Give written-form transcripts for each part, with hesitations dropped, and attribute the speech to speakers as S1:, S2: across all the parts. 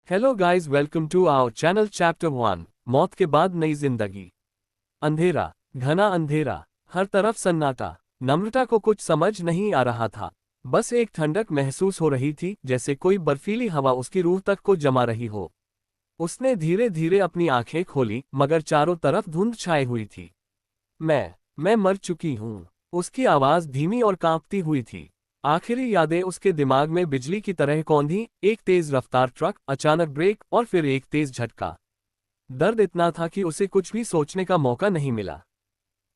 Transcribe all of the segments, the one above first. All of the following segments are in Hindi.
S1: Hello guys, welcome to our channel chapter 1। मौत के बाद नई जिंदगी। अंधेरा, घना अंधेरा, हर तरफ सन्नाटा। नम्रता को कुछ समझ नहीं आ रहा था। बस एक ठंडक महसूस हो रही थी, जैसे कोई बर्फीली हवा उसकी रूह तक को जमा रही हो। उसने धीरे धीरे अपनी आंखें खोली, मगर चारों तरफ धुंध छाई हुई थी। मैं मर चुकी हूँ। उसकी आवाज धीमी और कांपती हुई थी। आखिरी यादें उसके दिमाग में बिजली की तरह कौंधी। एक तेज रफ्तार ट्रक, अचानक ब्रेक और फिर एक तेज झटका। दर्द इतना था कि उसे कुछ भी सोचने का मौका नहीं मिला।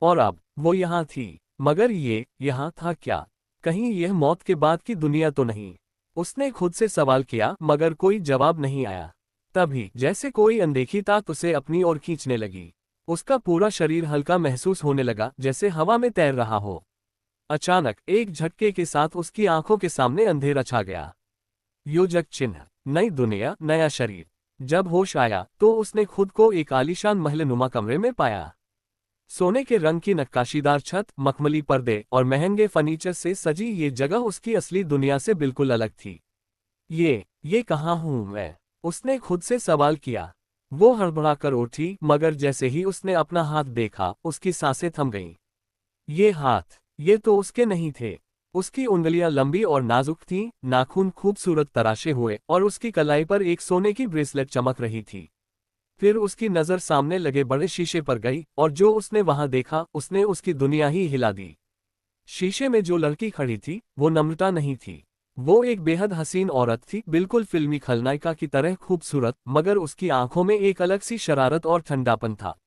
S1: और अब वो यहाँ थी, मगर ये यहाँ था क्या? कहीं यह मौत के बाद की दुनिया तो नहीं? उसने खुद से सवाल किया, मगर कोई जवाब नहीं आया। तभी जैसे कोई अनदेखी ताकत उसे अपनी ओर खींचने लगी। उसका पूरा शरीर हल्का महसूस होने लगा, जैसे हवा में तैर रहा हो। अचानक एक झटके के साथ उसकी आंखों के सामने अंधेरा छा गया। योजक चिन्ह, नई दुनिया, नया शरीर। जब होश आया तो उसने खुद को एक आलीशान महलनुमा कमरे में पाया। सोने के रंग की नक्काशीदार छत, मखमली पर्दे और महंगे फर्नीचर से सजी ये जगह उसकी असली दुनिया से बिल्कुल अलग थी। ये कहाँ हूँ मैं? उसने खुद से सवाल किया। वो हड़बड़ाकर उठी, मगर जैसे ही उसने अपना हाथ देखा, उसकी सांसें थम गईं। ये हाथ, ये तो उसके नहीं थे। उसकी उंगलियां लंबी और नाजुक थीं, नाखून खूबसूरत तराशे हुए और उसकी कलाई पर एक सोने की ब्रेसलेट चमक रही थी। फिर उसकी नज़र सामने लगे बड़े शीशे पर गई, और जो उसने वहां देखा उसने उसकी दुनिया ही हिला दी। शीशे में जो लड़की खड़ी थी वो नम्रता नहीं थी। वो एक बेहद हसीन औरत थी, बिल्कुल फिल्मी खलनायिका की तरह खूबसूरत, मगर उसकी आंखों में एक अलग सी शरारत और ठंडापन था।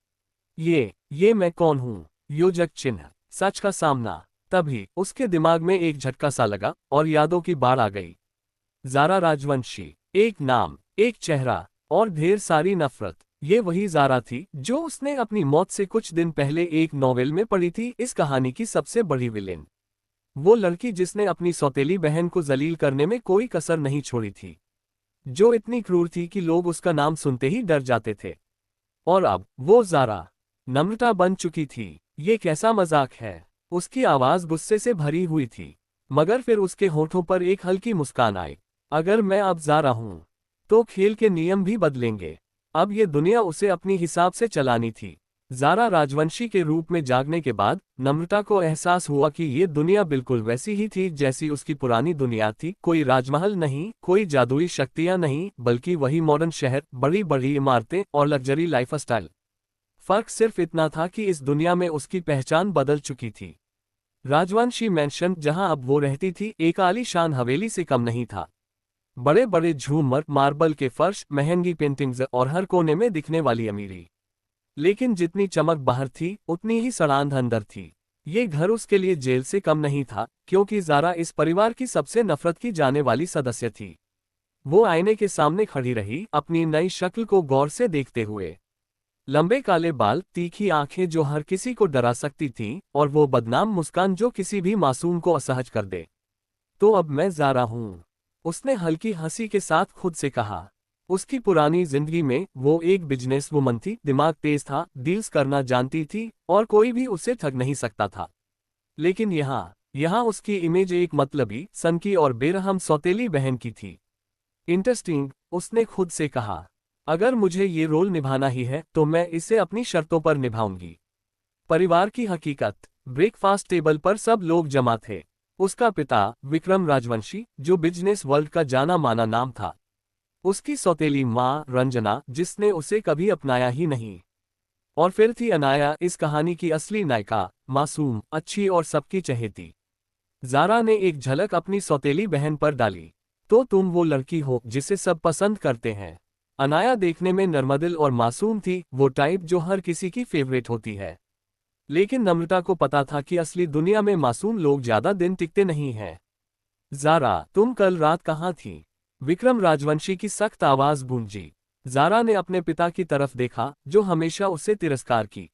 S1: ये मैं कौन हूँ? योजक चिन्ह, सच का सामना। तभी उसके दिमाग में एक झटका सा लगा और यादों की बाढ़ आ गई। ज़ारा राजवंशी, एक नाम, एक चेहरा और ढेर सारी नफरत। ये वही ज़ारा थी जो उसने अपनी मौत से कुछ दिन पहले एक नॉवेल में पढ़ी थी, इस कहानी की सबसे बड़ी विलेन। वो लड़की जिसने अपनी सौतेली बहन को जलील करने में कोई कसर नहीं छोड़ी थी, जो इतनी क्रूर थी कि लोग उसका नाम सुनते ही डर जाते थे। और अब वो ज़ारा नम्रता बन चुकी थी। ये कैसा मजाक है? उसकी आवाज गुस्से से भरी हुई थी, मगर फिर उसके होठों पर एक हल्की मुस्कान आई। अगर मैं अब ज़ारा हूं, तो खेल के नियम भी बदलेंगे। अब ये दुनिया उसे अपनी हिसाब से चलानी थी। ज़ारा राजवंशी के रूप में जागने के बाद नम्रता को एहसास हुआ कि ये दुनिया बिल्कुल वैसी ही थी जैसी उसकी पुरानी दुनिया थी। कोई राजमहल नहीं, कोई जादुई शक्तियां नहीं, बल्कि वही मॉडर्न शहर, बड़ी बड़ी इमारतें और लग्जरी लाइफस्टाइल। फर्क सिर्फ इतना था कि इस दुनिया में उसकी पहचान बदल चुकी थी। राजवंशी मैंशन, जहां अब वो रहती थी, एक आलीशान हवेली से कम नहीं था। बड़े बड़े झूमर, मार्बल के फर्श, महंगी पेंटिंग्स और हर कोने में दिखने वाली अमीरी। लेकिन जितनी चमक बाहर थी, उतनी ही सड़ांध अंदर थी। ये घर उसके लिए जेल से कम नहीं था, क्योंकि ज़ारा इस परिवार की सबसे नफरत की जाने वाली सदस्य थी। वो आईने के सामने खड़ी रही, अपनी नई शक्ल को गौर से देखते हुए। लंबे काले बाल, तीखी आंखें जो हर किसी को डरा सकती थीं, और वो बदनाम मुस्कान जो किसी भी मासूम को असहज कर दे। तो अब मैं ज़ारा हूँ, उसने हल्की हंसी के साथ खुद से कहा। उसकी पुरानी जिंदगी में वो एक बिजनेस वुमन थी, दिमाग तेज था, डील्स करना जानती थी और कोई भी उसे ठग नहीं सकता था। लेकिन यहाँ उसकी इमेज एक मतलबी, सनकी और बेरहम सौतेली बहन की थी। इंटरेस्टिंग, उसने खुद से कहा। अगर मुझे ये रोल निभाना ही है तो मैं इसे अपनी शर्तों पर निभाऊंगी। परिवार की हकीकत। ब्रेकफास्ट टेबल पर सब लोग जमा थे। उसका पिता विक्रम राजवंशी, जो बिजनेस वर्ल्ड का जाना माना नाम था। उसकी सौतेली माँ रंजना, जिसने उसे कभी अपनाया ही नहीं। और फिर थी अनाया, इस कहानी की असली नायिका, मासूम, अच्छी और सबकी चहेती। ज़ारा ने एक झलक अपनी सौतेली बहन पर डाली। तो तुम वो लड़की हो जिसे सब पसंद करते हैं। अनाया देखने में नर्मदिल और मासूम थी, वो टाइप जो हर किसी की फेवरेट होती है। लेकिन नम्रता को पता था कि असली दुनिया में मासूम लोग ज्यादा दिन टिकते नहीं हैं। ज़ारा, तुम कल रात कहाँ थी? विक्रम राजवंशी की सख्त आवाज गूंजी। ज़ारा ने अपने पिता की तरफ देखा, जो हमेशा उसे तिरस्कार की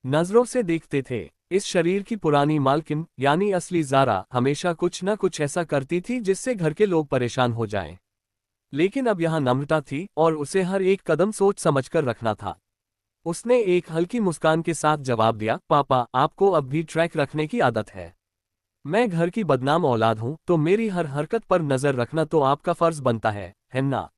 S1: नजरों से देखते थे। इस शरीर की पुरानी मालकिन, यानी असली ज़ारा, हमेशा कुछ न कुछ ऐसा करती थी जिससे घर के लोग परेशान हो जाएं। लेकिन अब यहाँ नम्रता थी, और उसे हर एक कदम सोच समझकर रखना था। उसने एक हल्की मुस्कान के साथ जवाब दिया, पापा, आपको अब भी ट्रैक रखने की आदत है। मैं घर की बदनाम औलाद हूँ, तो मेरी हर हरकत पर नजर रखना तो आपका फर्ज बनता है ना?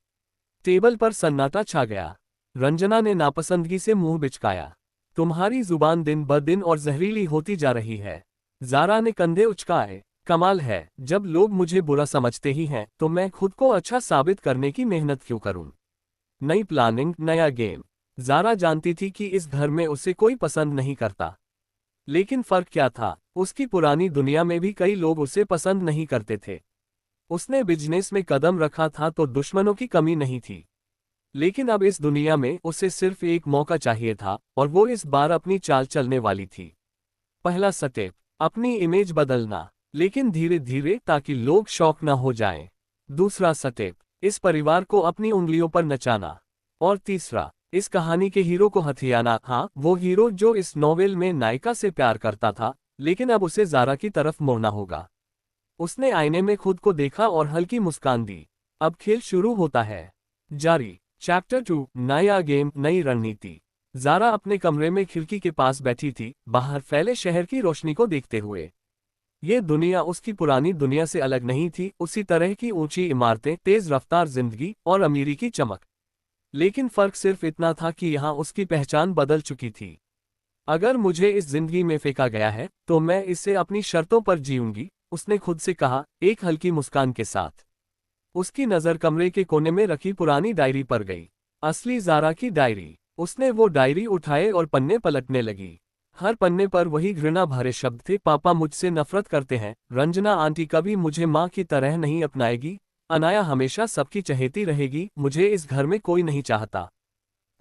S1: टेबल पर सन्नाटा छा गया। रंजना ने नापसंदगी से मुंह बिचकाया। तुम्हारी जुबान दिन ब दिन और जहरीली होती जा रही है। ज़ारा ने कंधे उचकाए। कमाल है, जब लोग मुझे बुरा समझते ही हैं तो मैं खुद को अच्छा साबित करने की मेहनत क्यों करूं? नई प्लानिंग, नया गेम। ज़ारा जानती थी कि इस घर में उसे कोई पसंद नहीं करता। लेकिन फर्क क्या था, उसकी पुरानी दुनिया में भी कई लोग उसे पसंद नहीं करते थे। उसने बिजनेस में कदम रखा था तो दुश्मनों की कमी नहीं थी। लेकिन अब इस दुनिया में उसे सिर्फ एक मौका चाहिए था और वो इस बार अपनी चाल चलने वाली थी। पहला स्टेप, अपनी इमेज बदलना, लेकिन धीरे धीरे ताकि लोग शॉक न हो जाएं। दूसरा स्टेप, इस परिवार को अपनी उंगलियों पर नचाना। और तीसरा, इस कहानी के हीरो को हथियाना। हाँ, वो हीरो जो इस नॉवेल में नायिका से प्यार करता था, लेकिन अब उसे ज़ारा की तरफ मोड़ना होगा। उसने आईने में खुद को देखा और हल्की मुस्कान दी। अब खेल शुरू होता है। जारी। चैप्टर 2, नया गेम, नई रणनीति। ज़ारा अपने कमरे में खिड़की के पास बैठी थी, बाहर फैले शहर की रोशनी को देखते हुए। ये दुनिया उसकी पुरानी दुनिया से अलग नहीं थी, उसी तरह की ऊंची इमारतें, तेज रफ्तार जिंदगी और अमीरी की चमक। लेकिन फर्क सिर्फ इतना था कि यहाँ उसकी पहचान बदल चुकी थी। अगर मुझे इस जिंदगी में फेंका गया है तो मैं इसे अपनी शर्तों पर जीऊंगी, उसने खुद से कहा, एक हल्की मुस्कान के साथ। उसकी नज़र कमरे के कोने में रखी पुरानी डायरी पर गई। असली ज़ारा की डायरी। उसने वो डायरी उठाए और पन्ने पलटने लगी। हर पन्ने पर वही घृणा भरे शब्द थे। पापा मुझसे नफरत करते हैं, रंजना आंटी कभी मुझे माँ की तरह नहीं अपनाएगी, अनाया हमेशा सबकी चहेती रहेगी, मुझे इस घर में कोई नहीं चाहता।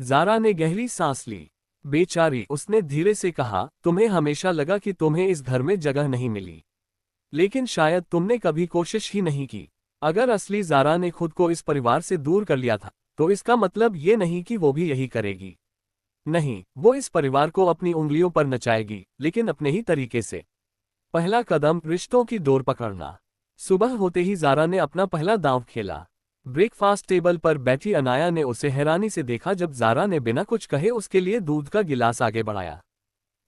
S1: ज़ारा ने गहरी सांस ली। बेचारी, उसने धीरे से कहा, तुम्हें हमेशा लगा कि तुम्हें इस घर में जगह नहीं मिली। लेकिन शायद तुमने कभी कोशिश ही नहीं की। अगर असली ज़ारा ने खुद को इस परिवार से दूर कर लिया था, तो इसका मतलब ये नहीं कि वो भी यही करेगी। नहीं, वो इस परिवार को अपनी उंगलियों पर नचाएगी, लेकिन अपने ही तरीके से। पहला कदम, रिश्तों की डोर पकड़ना। सुबह होते ही ज़ारा ने अपना पहला दांव खेला। ब्रेकफास्ट टेबल पर बैठी अनाया ने उसे हैरानी से देखा जब ज़ारा ने बिना कुछ कहे उसके लिए दूध का गिलास आगे बढ़ाया।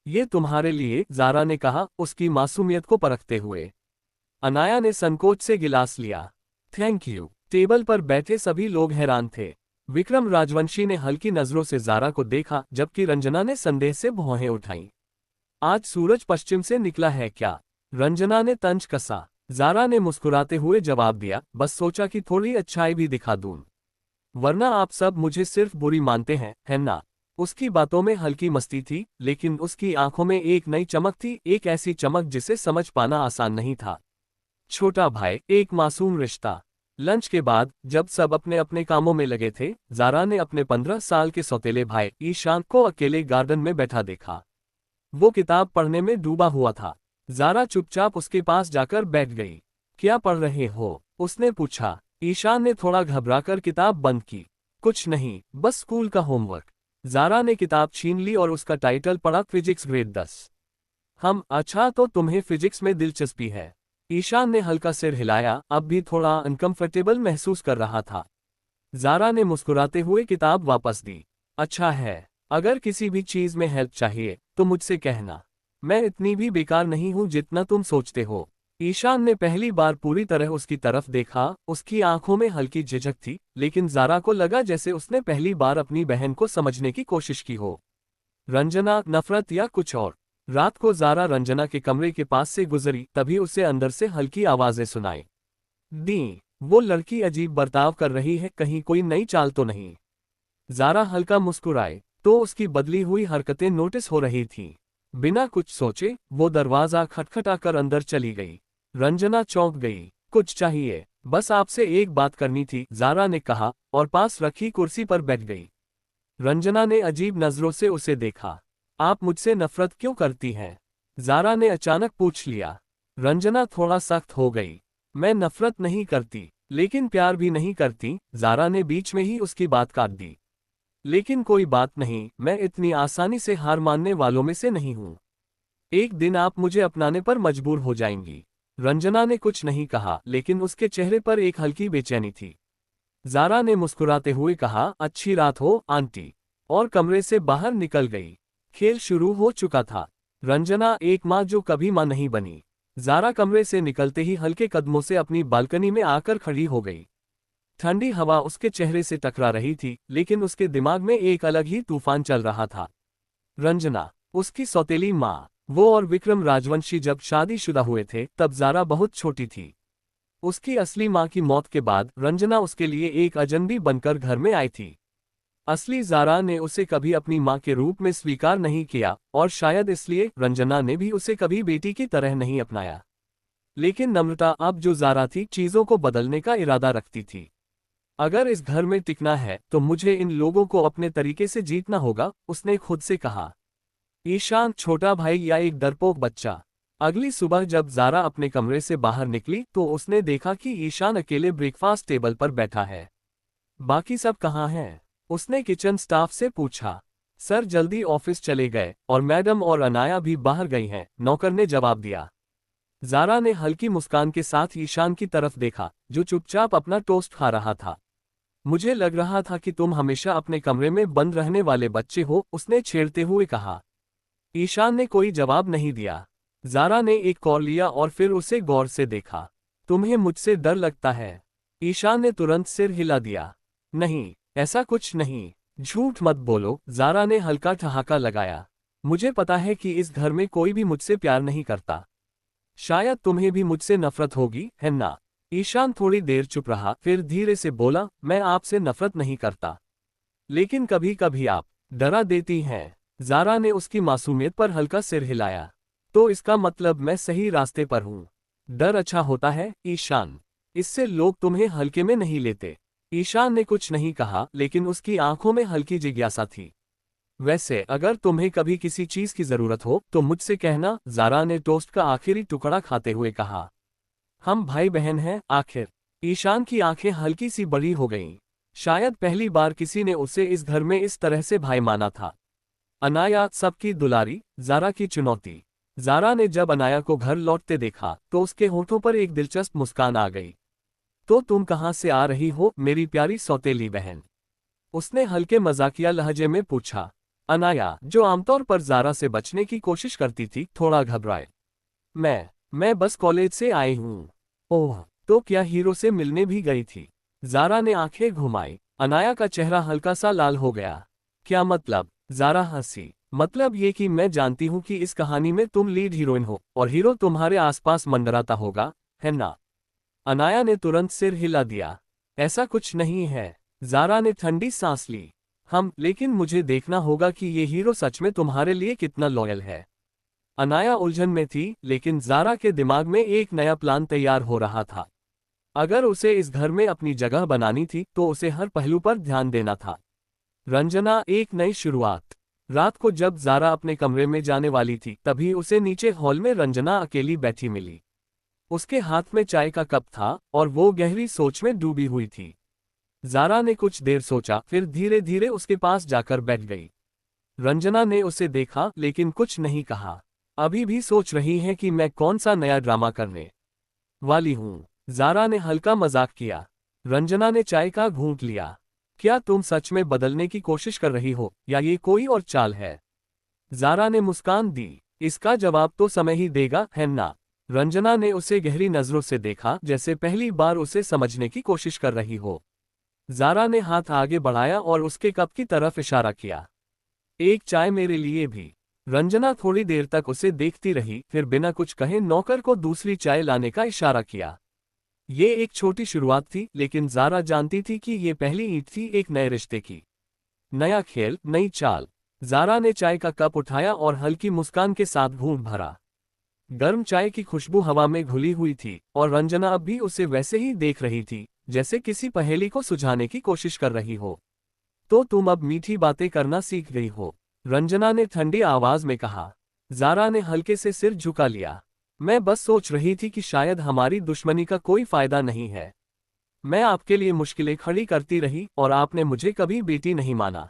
S1: ये तुम्हारे लिए, ज़ारा ने कहा, उसकी मासूमियत को परखते हुए। अनाया ने संकोच से गिलास लिया। Thank you. टेबल पर बैठे सभी लोग हैरान थे। विक्रम राजवंशी ने हल्की नजरों से ज़ारा को देखा, जबकि रंजना ने संदेह से भौहें उठाईं। आज सूरज पश्चिम से निकला है क्या? रंजना ने तंज कसा। ज़ारा ने मुस्कुराते हुए जवाब दिया, बस सोचा कि थोड़ी अच्छाई भी दिखा दूं। वरना आप सब मुझे सिर्फ बुरी मानते हैं, है ना? उसकी बातों में हल्की मस्ती थी, लेकिन उसकी आंखों में एक नई चमक थी, एक ऐसी चमक जिसे समझ पाना आसान नहीं था। छोटा भाई, एक मासूम रिश्ता। लंच के बाद, जब सब अपने अपने कामों में लगे थे, ज़ारा ने अपने 15 साल के सौतेले भाई ईशान को अकेले गार्डन में बैठा देखा। वो किताब पढ़ने में डूबा हुआ था। ज़ारा चुपचाप उसके पास जाकर बैठ गई। क्या पढ़ रहे हो? उसने पूछा। ईशान ने थोड़ा घबराकर किताब बंद की। कुछ नहीं, बस स्कूल का होमवर्क। ज़ारा ने किताब छीन ली और उसका टाइटल पढ़ा, फिजिक्स ग्रेड 10। अच्छा, तो तुम्हें फिजिक्स में दिलचस्पी है? ईशान ने हल्का सिर हिलाया, अब भी थोड़ा अनकंफर्टेबल महसूस कर रहा था। ज़ारा ने मुस्कुराते हुए किताब वापस दी। अच्छा है, अगर किसी भी चीज़ में हेल्प चाहिए तो मुझसे कहना। मैं इतनी भी बेकार नहीं हूँ जितना तुम सोचते हो। ईशान ने पहली बार पूरी तरह उसकी तरफ देखा, उसकी आंखों में हल्की झिझक थी, लेकिन ज़ारा को लगा जैसे उसने पहली बार अपनी बहन को समझने की कोशिश की हो। रंजना, नफरत या कुछ और? रात को ज़ारा रंजना के कमरे के पास से गुजरी, तभी उसे अंदर से हल्की आवाजें सुनाई दी। वो लड़की अजीब बर्ताव कर रही है, कहीं कोई नई चाल तो नहीं? ज़ारा हल्का मुस्कुराए, तो उसकी बदली हुई हरकतें नोटिस हो रही थीं। बिना कुछ सोचे वो दरवाज़ा खटखटाकर अंदर चली गई। रंजना चौंक गई। कुछ चाहिए? बस आपसे एक बात करनी थी, ज़ारा ने कहा और पास रखी कुर्सी पर बैठ गई। रंजना ने अजीब नज़रों से उसे देखा। आप मुझसे नफरत क्यों करती हैं? ज़ारा ने अचानक पूछ लिया। रंजना थोड़ा सख्त हो गई। मैं नफरत नहीं करती, लेकिन प्यार भी नहीं करती, ज़ारा ने बीच में ही उसकी बात काट दी। लेकिन कोई बात नहीं, मैं इतनी आसानी से हार मानने वालों में से नहीं हूं। एक दिन आप मुझे अपनाने पर मजबूर हो जाएंगी। रंजना ने कुछ नहीं कहा, लेकिन उसके चेहरे पर एक हल्की बेचैनी थी। ज़ारा ने मुस्कुराते हुए कहा, अच्छी रात हो आंटी, और कमरे से बाहर निकल गई। खेल शुरू हो चुका था। रंजना, एक माँ जो कभी माँ नहीं बनी। ज़ारा कमरे से निकलते ही हल्के कदमों से अपनी बालकनी में आकर खड़ी हो गई। ठंडी हवा उसके चेहरे से टकरा रही थी, लेकिन उसके दिमाग में एक अलग ही तूफान चल रहा था। रंजना, उसकी सौतेली माँ। वो और विक्रम राजवंशी जब शादीशुदा हुए थे तब ज़ारा बहुत छोटी थी। उसकी असली माँ की मौत के बाद रंजना उसके लिए एक अजनबी बनकर घर में आई थी। असली ज़ारा ने उसे कभी अपनी माँ के रूप में स्वीकार नहीं किया, और शायद इसलिए रंजना ने भी उसे कभी बेटी की तरह नहीं अपनाया। लेकिन नम्रता अब जो ज़ारा थी, चीज़ों को बदलने का इरादा रखती थी। अगर इस घर में टिकना है तो मुझे इन लोगों को अपने तरीके से जीतना होगा, उसने खुद से कहा। ईशान छोटा भाई या एक डरपोक बच्चा। अगली सुबह जब ज़ारा अपने कमरे से बाहर निकली तो उसने देखा कि ईशान अकेले ब्रेकफास्ट टेबल पर बैठा है। बाकी सब कहाँ हैं? उसने किचन स्टाफ से पूछा। सर जल्दी ऑफिस चले गए और मैडम और अनाया भी बाहर गई हैं, नौकर ने जवाब दिया। ज़ारा ने हल्की मुस्कान के साथ ईशान की तरफ देखा, जो चुपचाप अपना टोस्ट खा रहा था। मुझे लग रहा था कि तुम हमेशा अपने कमरे में बंद रहने वाले बच्चे हो, उसने छेड़ते हुए कहा। ईशान ने कोई जवाब नहीं दिया। ज़ारा ने एक कॉल लिया और फिर उसे गौर से देखा। तुम्हें मुझसे डर लगता है? ईशान ने तुरंत सिर हिला दिया। नहीं, ऐसा कुछ नहीं। झूठ मत बोलो, ज़ारा ने हल्का ठहाका लगाया। मुझे पता है कि इस घर में कोई भी मुझसे प्यार नहीं करता। शायद तुम्हें भी मुझसे नफरत होगी, है ना? ईशान थोड़ी देर चुप रहा, फिर धीरे से बोला, मैं आपसे नफरत नहीं करता, लेकिन कभी कभी आप डरा देती हैं। ज़ारा ने उसकी मासूमियत पर हल्का सिर हिलाया। तो इसका मतलब मैं सही रास्ते पर हूँ। डर अच्छा होता है, ईशान। इससे लोग तुम्हें हल्के में नहीं लेते। ईशान ने कुछ नहीं कहा, लेकिन उसकी आंखों में हल्की जिज्ञासा थी। वैसे अगर तुम्हें कभी किसी चीज की जरूरत हो तो मुझसे कहना, ज़ारा ने टोस्ट का आखिरी टुकड़ा खाते हुए कहा। हम भाई बहन हैं, आखिर। ईशान की आंखें हल्की सी बड़ी हो गईं। शायद पहली बार किसी ने उसे इस घर में इस तरह से भाई माना था। अनाया, सबकी दुलारी, ज़ारा की चुनौती। ज़ारा ने जब अनाया को घर लौटते देखा तो उसके होठों पर एक दिलचस्प मुस्कान आ गई। तो तुम कहाँ से आ रही हो, मेरी प्यारी सौतेली बहन? उसने हल्के मजाकिया लहजे में पूछा। अनाया, जो आमतौर पर ज़ारा से बचने की कोशिश करती थी, थोड़ा घबराए। मैं बस कॉलेज से आई हूँ। ओह, तो क्या हीरो से मिलने भी गई थी? ज़ारा ने आंखें घुमाई। अनाया का चेहरा हल्का सा लाल हो गया। क्या मतलब? ज़ारा हंसी। मतलब ये कि मैं जानती हूँ कि इस कहानी में तुम लीड हीरोइन हो और हीरो तुम्हारे आसपास मंडराता होगा, है ना? अनाया ने तुरंत सिर हिला दिया। ऐसा कुछ नहीं है। ज़ारा ने ठंडी सांस ली। लेकिन मुझे देखना होगा कि ये हीरो सच में तुम्हारे लिए कितना लॉयल है। अनाया उलझन में थी, लेकिन ज़ारा के दिमाग में एक नया प्लान तैयार हो रहा था। अगर उसे इस घर में अपनी जगह बनानी थी तो उसे हर पहलू पर ध्यान देना था। रंजना, एक नई शुरुआत। रात को जब ज़ारा अपने कमरे में जाने वाली थी तभी उसे नीचे हॉल में रंजना अकेली बैठी मिली। उसके हाथ में चाय का कप था और वो गहरी सोच में डूबी हुई थी। ज़ारा ने कुछ देर सोचा, फिर धीरे धीरे उसके पास जाकर बैठ गई। रंजना ने उसे देखा लेकिन कुछ नहीं कहा। अभी भी सोच रही है कि मैं कौन सा नया ड्रामा करने वाली हूँ? ज़ारा ने हल्का मजाक किया। रंजना ने चाय का घूंट लिया। क्या तुम सच में बदलने की कोशिश कर रही हो या ये कोई और चाल है? ज़ारा ने मुस्कान दी। इसका जवाब तो समय ही देगा, है ना? रंजना ने उसे गहरी नजरों से देखा, जैसे पहली बार उसे समझने की कोशिश कर रही हो। ज़ारा ने हाथ आगे बढ़ाया और उसके कप की तरफ इशारा किया। एक चाय मेरे लिए भी। रंजना थोड़ी देर तक उसे देखती रही, फिर बिना कुछ कहे नौकर को दूसरी चाय लाने का इशारा किया। ये एक छोटी शुरुआत थी, लेकिन ज़ारा जानती थी कि ये पहली ईंट थी एक नए रिश्ते की। नया खेल, नई चाल। ज़ारा ने चाय का कप उठाया और हल्की मुस्कान के साथ घूंट भरा। गर्म चाय की खुशबू हवा में घुली हुई थी और रंजना अब भी उसे वैसे ही देख रही थी, जैसे किसी पहेली को सुलझाने की कोशिश कर रही हो। तो तुम अब मीठी बातें करना सीख गई हो, रंजना ने ठंडी आवाज में कहा। ज़ारा ने हल्के से सिर झुका लिया। मैं बस सोच रही थी कि शायद हमारी दुश्मनी का कोई फायदा नहीं है। मैं आपके लिए मुश्किलें खड़ी करती रही और आपने मुझे कभी बेटी नहीं माना।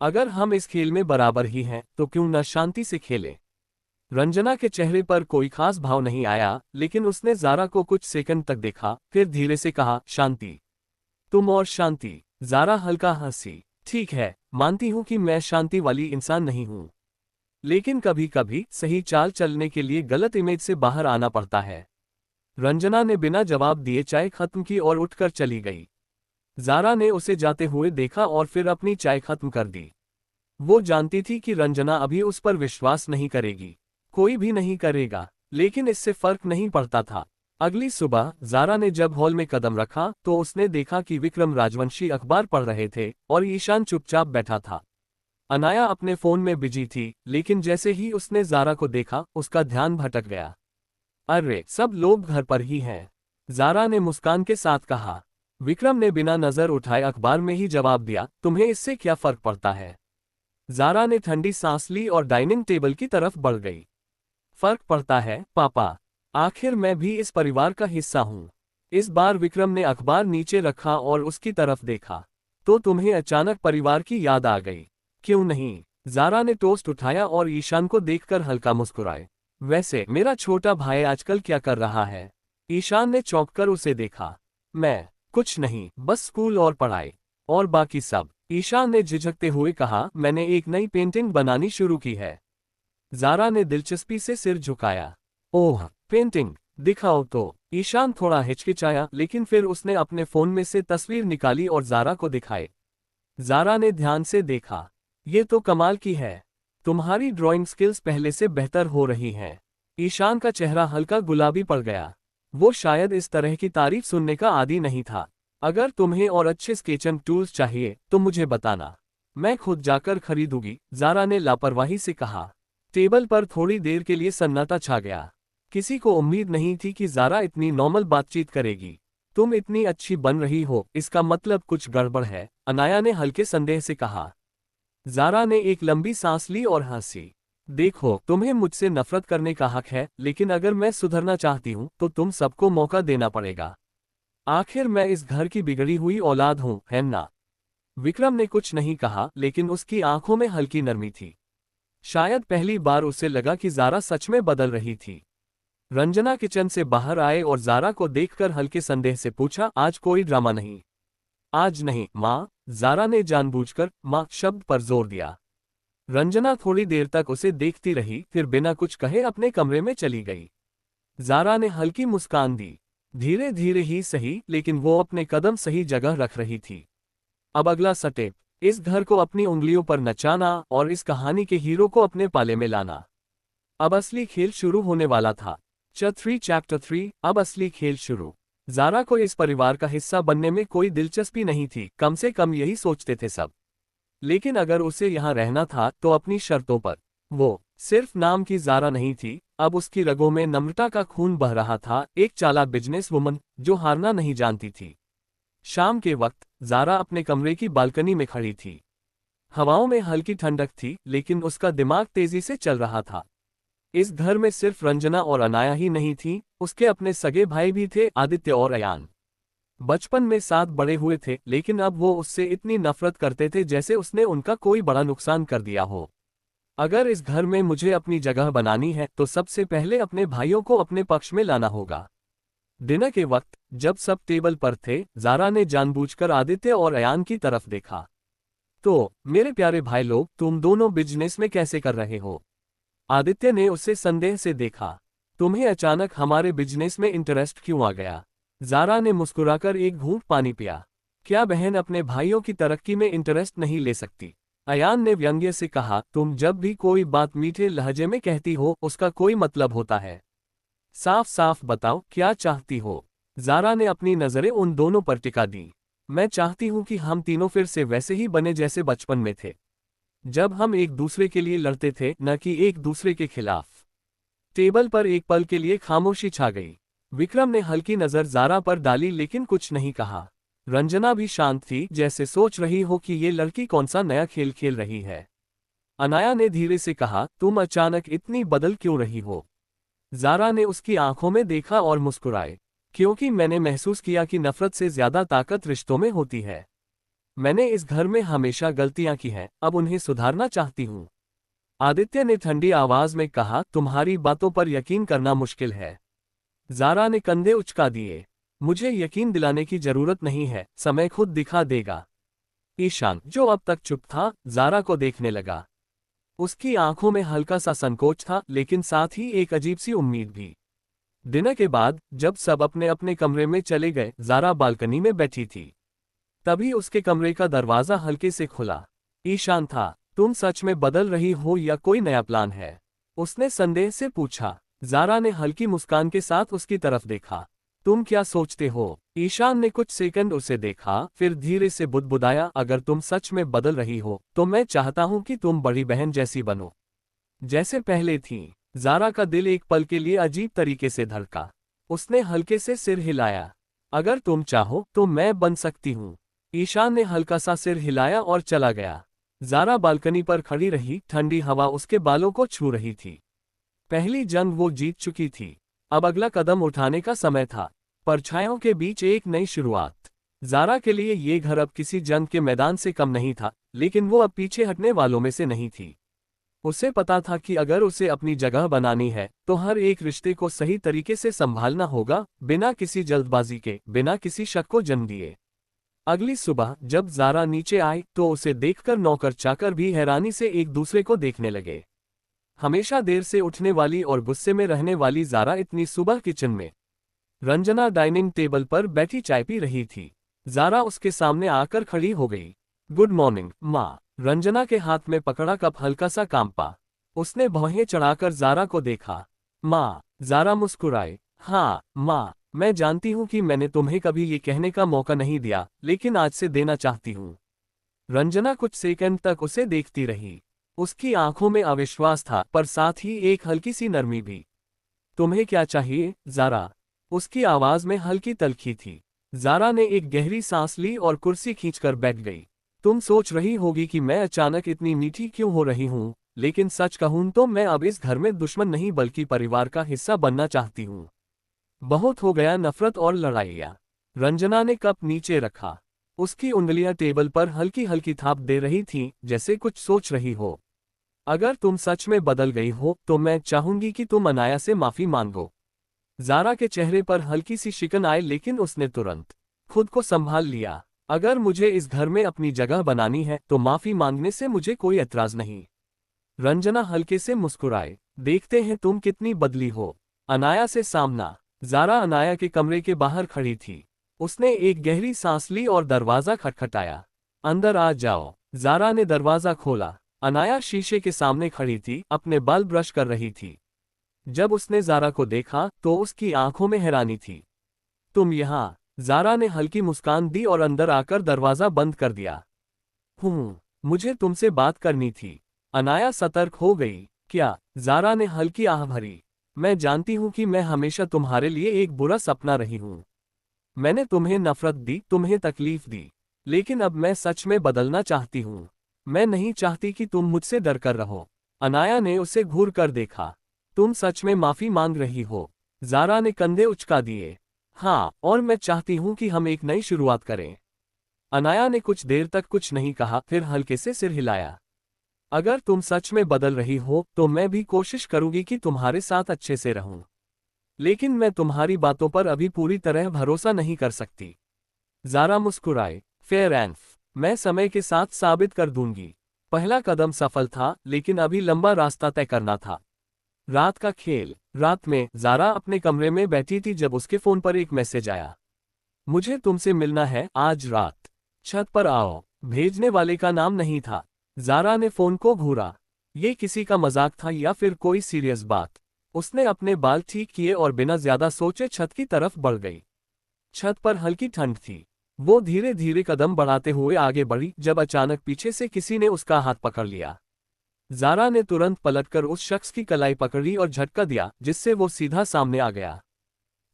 S1: अगर हम इस खेल में बराबर ही हैं तो क्यों न शांति से खेलें? रंजना के चेहरे पर कोई खास भाव नहीं आया, लेकिन उसने ज़ारा को कुछ सेकंड तक देखा, फिर धीरे से कहा, शांति। तुम और शांति। ज़ारा हल्का हंसी। ठीक है, मानती हूं कि मैं शांति वाली इंसान नहीं हूं, लेकिन कभी कभी सही चाल चलने के लिए गलत इमेज से बाहर आना पड़ता है। रंजना ने बिना जवाब दिए चाय खत्म की और उठकर चली गई। ज़ारा ने उसे जाते हुए देखा और फिर अपनी चाय खत्म कर दी। वो जानती थी कि रंजना अभी उस पर विश्वास नहीं करेगी, कोई भी नहीं करेगा, लेकिन इससे फर्क नहीं पड़ता था। अगली सुबह ज़ारा ने जब हॉल में कदम रखा तो उसने देखा कि विक्रम राजवंशी अखबार पढ़ रहे थे और ईशान चुपचाप बैठा था। अनाया अपने फोन में बिजी थी, लेकिन जैसे ही उसने ज़ारा को देखा उसका ध्यान भटक गया। अरे, सब लोग घर पर ही हैं, ज़ारा ने मुस्कान के साथ कहा। विक्रम ने बिना नजर उठाए अखबार में ही जवाब दिया, तुम्हें इससे क्या फर्क पड़ता है? ज़ारा ने ठंडी सांस ली और डाइनिंग टेबल की तरफ बढ़ गई। फर्क पड़ता है पापा, आखिर मैं भी इस परिवार का हिस्सा हूँ। इस बार विक्रम ने अखबार नीचे रखा और उसकी तरफ देखा। तो तुम्हें अचानक परिवार की याद आ गई? क्यों नहीं? ज़ारा ने टोस्ट उठाया और ईशान को देखकर हल्का मुस्कुराए। वैसे मेरा छोटा भाई आजकल क्या कर रहा है? ईशान ने चौंककर उसे देखा। मैं कुछ नहीं, बस स्कूल और पढ़ाई और बाकी सब, ईशान ने झिझकते हुए कहा। मैंने एक नई पेंटिंग बनानी शुरू की है। ज़ारा ने दिलचस्पी से सिर झुकाया। ओह, पेंटिंग, दिखाओ तो। ईशान थोड़ा हिचकिचाया, लेकिन फिर उसने अपने फोन में से तस्वीर निकाली और ज़ारा को दिखाई। ज़ारा ने ध्यान से देखा। ये तो कमाल की है, तुम्हारी ड्राइंग स्किल्स पहले से बेहतर हो रही हैं। ईशान का चेहरा हल्का गुलाबी पड़ गया। वो शायद इस तरह की तारीफ सुनने का आदी नहीं था। अगर तुम्हें और अच्छे स्केचिंग टूल्स चाहिए तो मुझे बताना, मैं खुद जाकर खरीदूंगी, ज़ारा ने लापरवाही से कहा। टेबल पर थोड़ी देर के लिए सन्नाटा छा गया। किसी को उम्मीद नहीं थी कि ज़ारा इतनी नॉर्मल बातचीत करेगी। तुम इतनी अच्छी बन रही हो, इसका मतलब कुछ गड़बड़ है, अनाया ने हल्के संदेह से कहा। ज़ारा ने एक लंबी सांस ली और हंसी। देखो, तुम्हें मुझसे नफरत करने का हक है, लेकिन अगर मैं सुधरना चाहती हूँ तो तुम सबको मौका देना पड़ेगा। आखिर मैं इस घर की बिगड़ी हुई औलाद हूँ, है ना? विक्रम ने कुछ नहीं कहा, लेकिन उसकी आंखों में हल्की नरमी थी। शायद पहली बार उसे लगा कि ज़ारा सच में बदल रही थी। रंजना किचन से बाहर आए और ज़ारा को देखकर हल्के संदेह से पूछा, आज कोई ड्रामा नहीं? आज नहीं माँ, ज़ारा ने जानबूझकर माँ शब्द पर जोर दिया। रंजना थोड़ी देर तक उसे देखती रही, फिर बिना कुछ कहे अपने कमरे में चली गई। ज़ारा ने हल्की मुस्कान दी। धीरे धीरे ही सही, लेकिन वो अपने कदम सही जगह रख रही थी। अब अगला स्टेप, इस घर को अपनी उंगलियों पर नचाना और इस कहानी के हीरो को अपने पाले में लाना। अब असली खेल शुरू होने वाला था। चैप्टर 3, अब असली खेल शुरू। ज़ारा को इस परिवार का हिस्सा बनने में कोई दिलचस्पी नहीं थी, कम से कम यही सोचते थे सब। लेकिन अगर उसे यहाँ रहना था तो अपनी शर्तों पर। वो सिर्फ नाम की ज़ारा नहीं थी, अब उसकी रगों में नम्रता का खून बह रहा था, एक चालाक बिजनेस वुमन जो हारना नहीं जानती थी। शाम के वक्त ज़ारा अपने कमरे की बालकनी में खड़ी थी। हवाओं में हल्की ठंडक थी, लेकिन उसका दिमाग तेजी से चल रहा था। इस घर में सिर्फ रंजना और अनाया ही नहीं थी, उसके अपने सगे भाई भी थे, आदित्य और अयान। बचपन में साथ बड़े हुए थे, लेकिन अब वो उससे इतनी नफरत करते थे जैसे उसने उनका कोई बड़ा नुकसान कर दिया हो। अगर इस घर में मुझे अपनी जगह बनानी है तो सबसे पहले अपने भाइयों को अपने पक्ष में लाना होगा। डिनर के वक्त जब सब टेबल पर थे, ज़ारा ने जानबूझकर आदित्य और अयान की तरफ देखा। तो मेरे प्यारे भाई लोग, तुम दोनों बिजनेस में कैसे कर रहे हो? आदित्य ने उसे संदेह से देखा। तुम्हें अचानक हमारे बिजनेस में इंटरेस्ट क्यों आ गया? ज़ारा ने मुस्कुराकर एक घूंट पानी पिया। क्या बहन अपने भाइयों की तरक्की में इंटरेस्ट नहीं ले सकती? अयान ने व्यंग्य से कहा, तुम जब भी कोई बात मीठे लहजे में कहती हो उसका कोई मतलब होता है। साफ साफ बताओ, क्या चाहती हो? ज़ारा ने अपनी नज़रें उन दोनों पर टिका दी। मैं चाहती हूँ कि हम तीनों फिर से वैसे ही बने जैसे बचपन में थे, जब हम एक दूसरे के लिए लड़ते थे, न कि एक दूसरे के खिलाफ। टेबल पर एक पल के लिए खामोशी छा गई। विक्रम ने हल्की नजर ज़ारा पर डाली, लेकिन कुछ नहीं कहा। रंजना भी शांत थी, जैसे सोच रही हो कि ये लड़की कौन सा नया खेल खेल रही है। अनाया ने धीरे से कहा, तुम अचानक इतनी बदल क्यों रही हो? ज़ारा ने उसकी आंखों में देखा और मुस्कुराए। क्योंकि मैंने महसूस किया कि नफरत से ज्यादा ताकत रिश्तों में होती है। मैंने इस घर में हमेशा गलतियां की हैं, अब उन्हें सुधारना चाहती हूँ। आदित्य ने ठंडी आवाज में कहा, तुम्हारी बातों पर यकीन करना मुश्किल है। ज़ारा ने कंधे उचका दिए। मुझे यकीन दिलाने की जरूरत नहीं है, समय खुद दिखा देगा। ईशान, जो अब तक चुप था, ज़ारा को देखने लगा। उसकी आंखों में हल्का सा संकोच था, लेकिन साथ ही एक अजीब सी उम्मीद भी। डिनर के बाद जब सब अपने अपने कमरे में चले गए, ज़ारा बालकनी में बैठी थी। तभी उसके कमरे का दरवाजा हल्के से खुला। ईशान था। तुम सच में बदल रही हो या कोई नया प्लान है? उसने संदेह से पूछा। ज़ारा ने हल्की मुस्कान के साथ उसकी तरफ देखा। तुम क्या सोचते हो? ईशान ने कुछ सेकंड उसे देखा, फिर धीरे से बुदबुदाया, अगर तुम सच में बदल रही हो तो मैं चाहता हूं कि तुम बड़ी बहन जैसी बनो, जैसे पहले थी। ज़ारा का दिल एक पल के लिए अजीब तरीके से धड़का। उसने हल्के से सिर हिलाया। अगर तुम चाहो तो मैं बन सकती हूँ। ईशान ने हल्का सा सिर हिलाया और चला गया। ज़ारा बालकनी पर खड़ी रही, ठंडी हवा उसके बालों को छू रही थी। पहली जंग वो जीत चुकी थी। अब अगला कदम उठाने का समय था। परछाइयों के बीच एक नई शुरुआत। ज़ारा के लिए ये घर अब किसी जंग के मैदान से कम नहीं था, लेकिन वो अब पीछे हटने वालों में से नहीं थी। उसे पता था कि अगर उसे अपनी जगह बनानी है तो हर एक रिश्ते को सही तरीके से संभालना होगा, बिना किसी जल्दबाजी के, बिना किसी शक को जन्म दिए। अगली सुबह जब ज़ारा नीचे आई तो उसे देखकर नौकर चाकर भी हैरानी से एक दूसरे को देखने लगे। हमेशा देर से उठने वाली और गुस्से में रहने वाली ज़ारा इतनी सुबह किचन में। रंजना डाइनिंग टेबल पर बैठी चाय पी रही थी। ज़ारा उसके सामने आकर खड़ी हो गई। गुड मॉर्निंग माँ। रंजना के हाथ में पकड़ा कप हल्का सा कांपा। उसने भौहें चढ़ाकर ज़ारा को देखा। माँ। ज़ारा मुस्कुराए। हाँ माँ, मैं जानती हूँ कि मैंने तुम्हें कभी ये कहने का मौका नहीं दिया, लेकिन आज से देना चाहती हूँ। रंजना कुछ सेकंड तक उसे देखती रही। उसकी आंखों में अविश्वास था, पर साथ ही एक हल्की सी नरमी भी। तुम्हें क्या चाहिए ज़ारा? उसकी आवाज में हल्की तल्खी थी। ज़ारा ने एक गहरी सांस ली और कुर्सी खींचकर बैठ गई। तुम सोच रही होगी कि मैं अचानक इतनी मीठी क्यों हो रही हूँ, लेकिन सच कहूँ तो मैं अब इस घर में दुश्मन नहीं बल्कि परिवार का हिस्सा बनना चाहती हूँ। बहुत हो गया नफरत और लड़ाइयाँ। रंजना ने कप नीचे रखा। उसकी उंगलियां टेबल पर हल्की हल्की थाप दे रही थीं, जैसे कुछ सोच रही हो। अगर तुम सच में बदल गई हो तो मैं चाहूंगी कि तुम अनाया से माफी मांगो। ज़ारा के चेहरे पर हल्की सी शिकन आई, लेकिन उसने तुरंत खुद को संभाल लिया। अगर मुझे इस घर में अपनी जगह बनानी है तो माफी मांगने से मुझे कोई एतराज नहीं। रंजना हल्के से मुस्कुराए। देखते हैं तुम कितनी बदली हो। अनाया से सामना। ज़ारा अनाया के कमरे के बाहर खड़ी थी। उसने एक गहरी सांस ली और दरवाजा खटखटाया। अंदर आ जाओ। ज़ारा ने दरवाजा खोला। अनाया शीशे के सामने खड़ी थी, अपने बाल ब्रश कर रही थी। जब उसने ज़ारा को देखा तो उसकी आंखों में हैरानी थी। तुम यहाँ? ज़ारा ने हल्की मुस्कान दी और अंदर आकर दरवाजा बंद कर दिया। मुझे तुमसे बात करनी थी। अनाया सतर्क हो गई। क्या? ज़ारा ने हल्की आह भरी। मैं जानती हूँ कि मैं हमेशा तुम्हारे लिए एक बुरा सपना रही हूँ। मैंने तुम्हें नफरत दी, तुम्हें तकलीफ दी, लेकिन अब मैं सच में बदलना चाहती हूँ। मैं नहीं चाहती कि तुम मुझसे डर कर रहो। अनाया ने उसे घूर कर देखा। तुम सच में माफी मांग रही हो? ज़ारा ने कंधे उचका दिए। हाँ, और मैं चाहती हूँ कि हम एक नई शुरुआत करें। अनाया ने कुछ देर तक कुछ नहीं कहा, फिर हल्के से सिर हिलाया। अगर तुम सच में बदल रही हो तो मैं भी कोशिश करूंगी कि तुम्हारे साथ अच्छे से रहूं, लेकिन मैं तुम्हारी बातों पर अभी पूरी तरह भरोसा नहीं कर सकती। ज़ारा मुस्कुराए। फेयर एनफ, मैं समय के साथ साबित कर दूंगी। पहला कदम सफल था, लेकिन अभी लंबा रास्ता तय करना था। रात का खेल। रात में ज़ारा अपने कमरे में बैठी थी जब उसके फोन पर एक मैसेज आया। मुझे तुमसे मिलना है आज रात। छत पर आओ। भेजने वाले का नाम नहीं था। ज़ारा ने फोन को घूरा। ये किसी का मजाक था या फिर कोई सीरियस बात? उसने अपने बाल ठीक किए और बिना ज्यादा सोचे छत की तरफ बढ़ गई। छत पर हल्की ठंड थी। वो धीरे धीरे कदम बढ़ाते हुए आगे बढ़ी जब अचानक पीछे से किसी ने उसका हाथ पकड़ लिया। ज़ारा ने तुरंत पलटकर उस शख्स की कलाई पकड़ी और झटका दिया, जिससे वो सीधा सामने आ गया।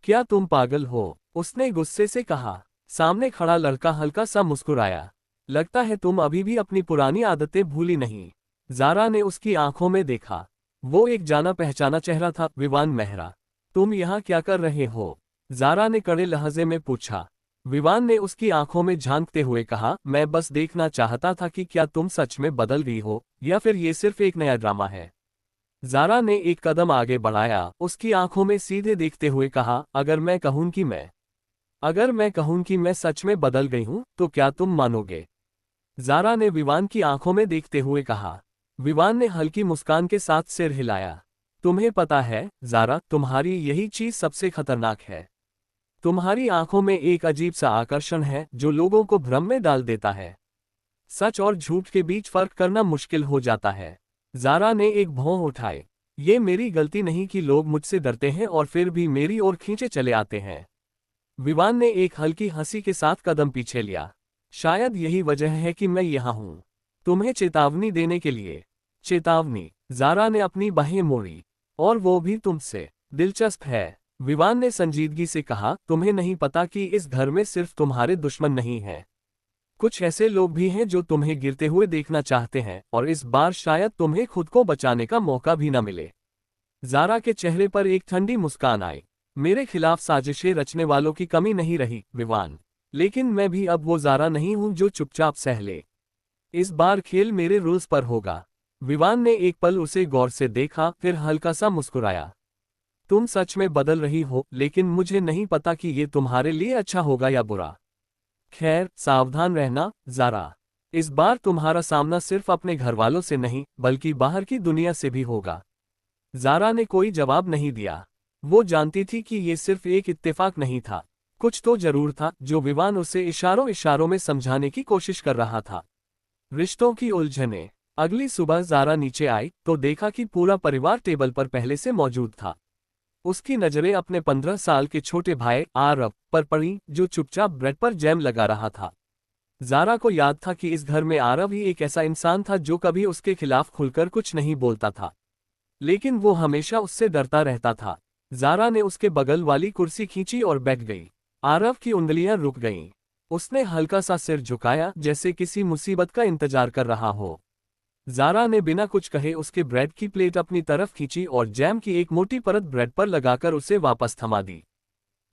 S1: क्या तुम पागल हो? उसने गुस्से से कहा। सामने खड़ा लड़का हल्का सा मुस्कुराया। लगता है तुम अभी भी अपनी पुरानी आदतें भूली नहीं। ज़ारा ने उसकी आंखों में देखा। वो एक जाना पहचाना चेहरा था, विवान मेहरा। तुम यहाँ क्या कर रहे हो? ज़ारा ने कड़े लहजे में पूछा। विवान ने उसकी आंखों में झांकते हुए कहा, मैं बस देखना चाहता था कि क्या तुम सच में बदल गई हो या फिर ये सिर्फ एक नया ड्रामा है। ज़ारा ने एक कदम आगे बढ़ाया, उसकी आंखों में सीधे देखते हुए कहा, अगर मैं कहूं कि मैं सच में बदल गई हूं तो क्या तुम मानोगे? ज़ारा ने विवान की आंखों में देखते हुए कहा। विवान ने हल्की मुस्कान के साथ सिर हिलाया। तुम्हें पता है ज़ारा, तुम्हारी यही चीज सबसे खतरनाक है। तुम्हारी आंखों में एक अजीब सा आकर्षण है जो लोगों को भ्रम में डाल देता है। सच और झूठ के बीच फर्क करना मुश्किल हो जाता है। ज़ारा ने एक भौं उठाए। ये मेरी गलती नहीं कि लोग मुझसे डरते हैं और फिर भी मेरी ओर खींचे चले आते हैं। विवान ने एक हल्की हंसी के साथ कदम पीछे लिया। शायद यही वजह है कि मैं यहाँ हूँ, तुम्हें चेतावनी देने के लिए। चेतावनी? ज़ारा ने अपनी बाहें मोड़ी। और वो भी तुमसे? दिलचस्प है, विवान ने संजीदगी से कहा। तुम्हें नहीं पता कि इस घर में सिर्फ तुम्हारे दुश्मन नहीं हैं। कुछ ऐसे लोग भी हैं जो तुम्हें गिरते हुए देखना चाहते हैं, और इस बार शायद तुम्हें खुद को बचाने का मौका भी न मिले। ज़ारा के चेहरे पर एक ठंडी मुस्कान आई। मेरे खिलाफ साजिशें रचने वालों की कमी नहीं रही, विवान। लेकिन मैं भी अब वो ज़ारा नहीं हूं जो चुपचाप सह ले। इस बार खेल मेरे रूल्स पर होगा। विवान ने एक पल उसे गौर से देखा, फिर हल्का सा मुस्कुराया। तुम सच में बदल रही हो, लेकिन मुझे नहीं पता कि ये तुम्हारे लिए अच्छा होगा या बुरा। खैर, सावधान रहना, ज़ारा। इस बार तुम्हारा सामना सिर्फ अपने घरवालों से नहीं, बल्कि बाहर की दुनिया से भी होगा। ज़ारा ने कोई जवाब नहीं दिया। वो जानती थी कि ये सिर्फ एक इत्तेफाक नहीं था। कुछ तो जरूर था जो विवान उसे इशारों इशारों में समझाने की कोशिश कर रहा था। रिश्तों की उलझनें। अगली सुबह ज़ारा नीचे आई तो देखा कि पूरा परिवार टेबल पर पहले से मौजूद था। उसकी नजरें अपने 15 साल के छोटे भाई आरव पर पड़ी, जो चुपचाप ब्रेड पर जैम लगा रहा था। ज़ारा को याद था कि इस घर में आरव ही एक ऐसा इंसान था जो कभी उसके खिलाफ खुलकर कुछ नहीं बोलता था, लेकिन वो हमेशा उससे डरता रहता था। ज़ारा ने उसके बगल वाली कुर्सी खींची और बैठ गई। आरव की उंगलियां रुक गईं। उसने हल्का सा सिर झुकाया, जैसे किसी मुसीबत का इंतजार कर रहा हो। ज़ारा ने बिना कुछ कहे उसके ब्रेड की प्लेट अपनी तरफ खींची और जैम की एक मोटी परत ब्रेड पर लगाकर उसे वापस थमा दी।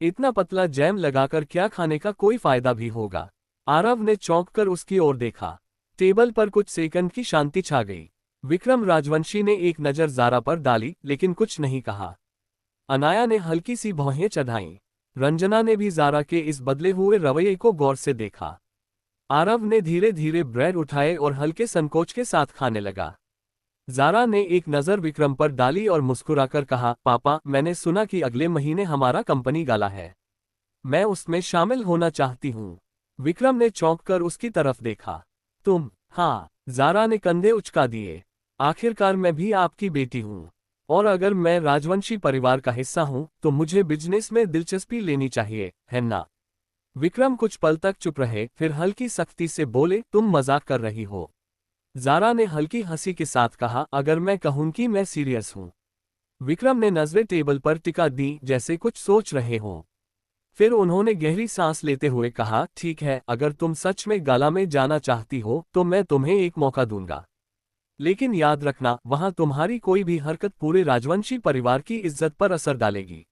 S1: इतना पतला जैम लगाकर क्या खाने का कोई फायदा भी होगा? आरव ने चौंक कर उसकी ओर देखा। टेबल पर कुछ सेकंड की शांति छा गई। विक्रम राजवंशी ने एक नज़र ज़ारा पर डाली, लेकिन कुछ नहीं कहा। अनाया ने हल्की सी भौहें चढ़ाईं। रंजना ने भी ज़ारा के इस बदले हुए रवैये को गौर से देखा। आरव ने धीरे धीरे ब्रेड उठाए और हल्के संकोच के साथ खाने लगा। ज़ारा ने एक नज़र विक्रम पर डाली और मुस्कुराकर कहा, पापा, मैंने सुना कि अगले महीने हमारा कंपनी गाला है। मैं उसमें शामिल होना चाहती हूँ। विक्रम ने चौंक कर उसकी तरफ देखा। तुम? हाँ, ज़ारा ने कंधे उचका दिए। आखिरकार मैं भी आपकी बेटी हूँ, और अगर मैं राजवंशी परिवार का हिस्सा हूँ तो मुझे बिजनेस में दिलचस्पी लेनी चाहिए, है ना? विक्रम कुछ पल तक चुप रहे, फिर हल्की सख्ती से बोले, तुम मजाक कर रही हो? ज़ारा ने हल्की हंसी के साथ कहा, अगर मैं कहूं कि मैं सीरियस हूं। विक्रम ने नजरें टेबल पर टिका दी, जैसे कुछ सोच रहे हों। फिर उन्होंने गहरी सांस लेते हुए कहा, ठीक है, अगर तुम सच में गाला में जाना चाहती हो तो मैं तुम्हें एक मौका दूंगा। लेकिन याद रखना, वहां तुम्हारी कोई भी हरकत पूरे राजवंशी परिवार की इज्जत पर असर डालेगी।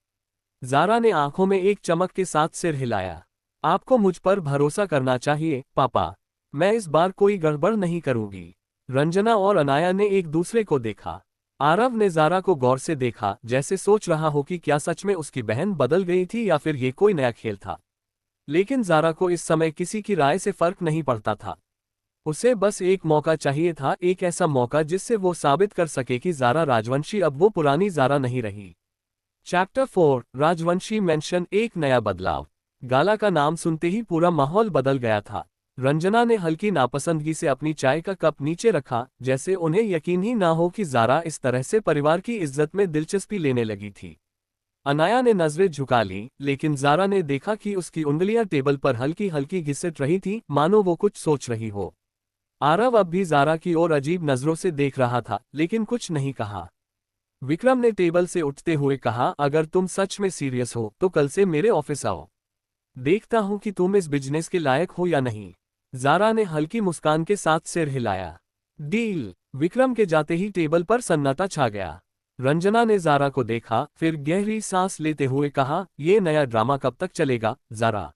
S1: ज़ारा ने आंखों में एक चमक के साथ सिर हिलाया। आपको मुझ पर भरोसा करना चाहिए, पापा। मैं इस बार कोई गड़बड़ नहीं करूंगी। रंजना और अनाया ने एक दूसरे को देखा। आरव ने ज़ारा को गौर से देखा, जैसे सोच रहा हो कि क्या सच में उसकी बहन बदल गई थी या फिर ये कोई नया खेल था। लेकिन ज़ारा को इस समय किसी की राय से फर्क नहीं पड़ता था। उसे बस एक मौका चाहिए था, एक ऐसा मौका जिससे वो साबित कर सके कि ज़ारा राजवंशी अब वो पुरानी ज़ारा नहीं रही। चैप्टर 4, राजवंशी मेंशन, एक नया बदलाव। गाला का नाम सुनते ही पूरा माहौल बदल गया था। रंजना ने हल्की नापसंदगी से अपनी चाय का कप नीचे रखा, जैसे उन्हें यकीन ही ना हो कि ज़ारा इस तरह से परिवार की इज्जत में दिलचस्पी लेने लगी थी। अनाया ने नजरें झुका ली, लेकिन ज़ारा ने देखा कि उसकी उंगलियां टेबल पर हल्की हल्की घिसट रही थी, मानो वो कुछ सोच रही हो। आरव अब भी ज़ारा की ओर अजीब नजरों से देख रहा था, लेकिन कुछ नहीं कहा। विक्रम ने टेबल से उठते हुए कहा, अगर तुम सच में सीरियस हो तो कल से मेरे ऑफिस आओ। देखता हूं कि तुम इस बिजनेस के लायक हो या नहीं। ज़ारा ने हल्की मुस्कान के साथ सिर हिलाया। डील। विक्रम के जाते ही टेबल पर सन्नाटा छा गया। रंजना ने ज़ारा को देखा, फिर गहरी सांस लेते हुए कहा, ये नया ड्रामा कब तक चलेगा, ज़ारा?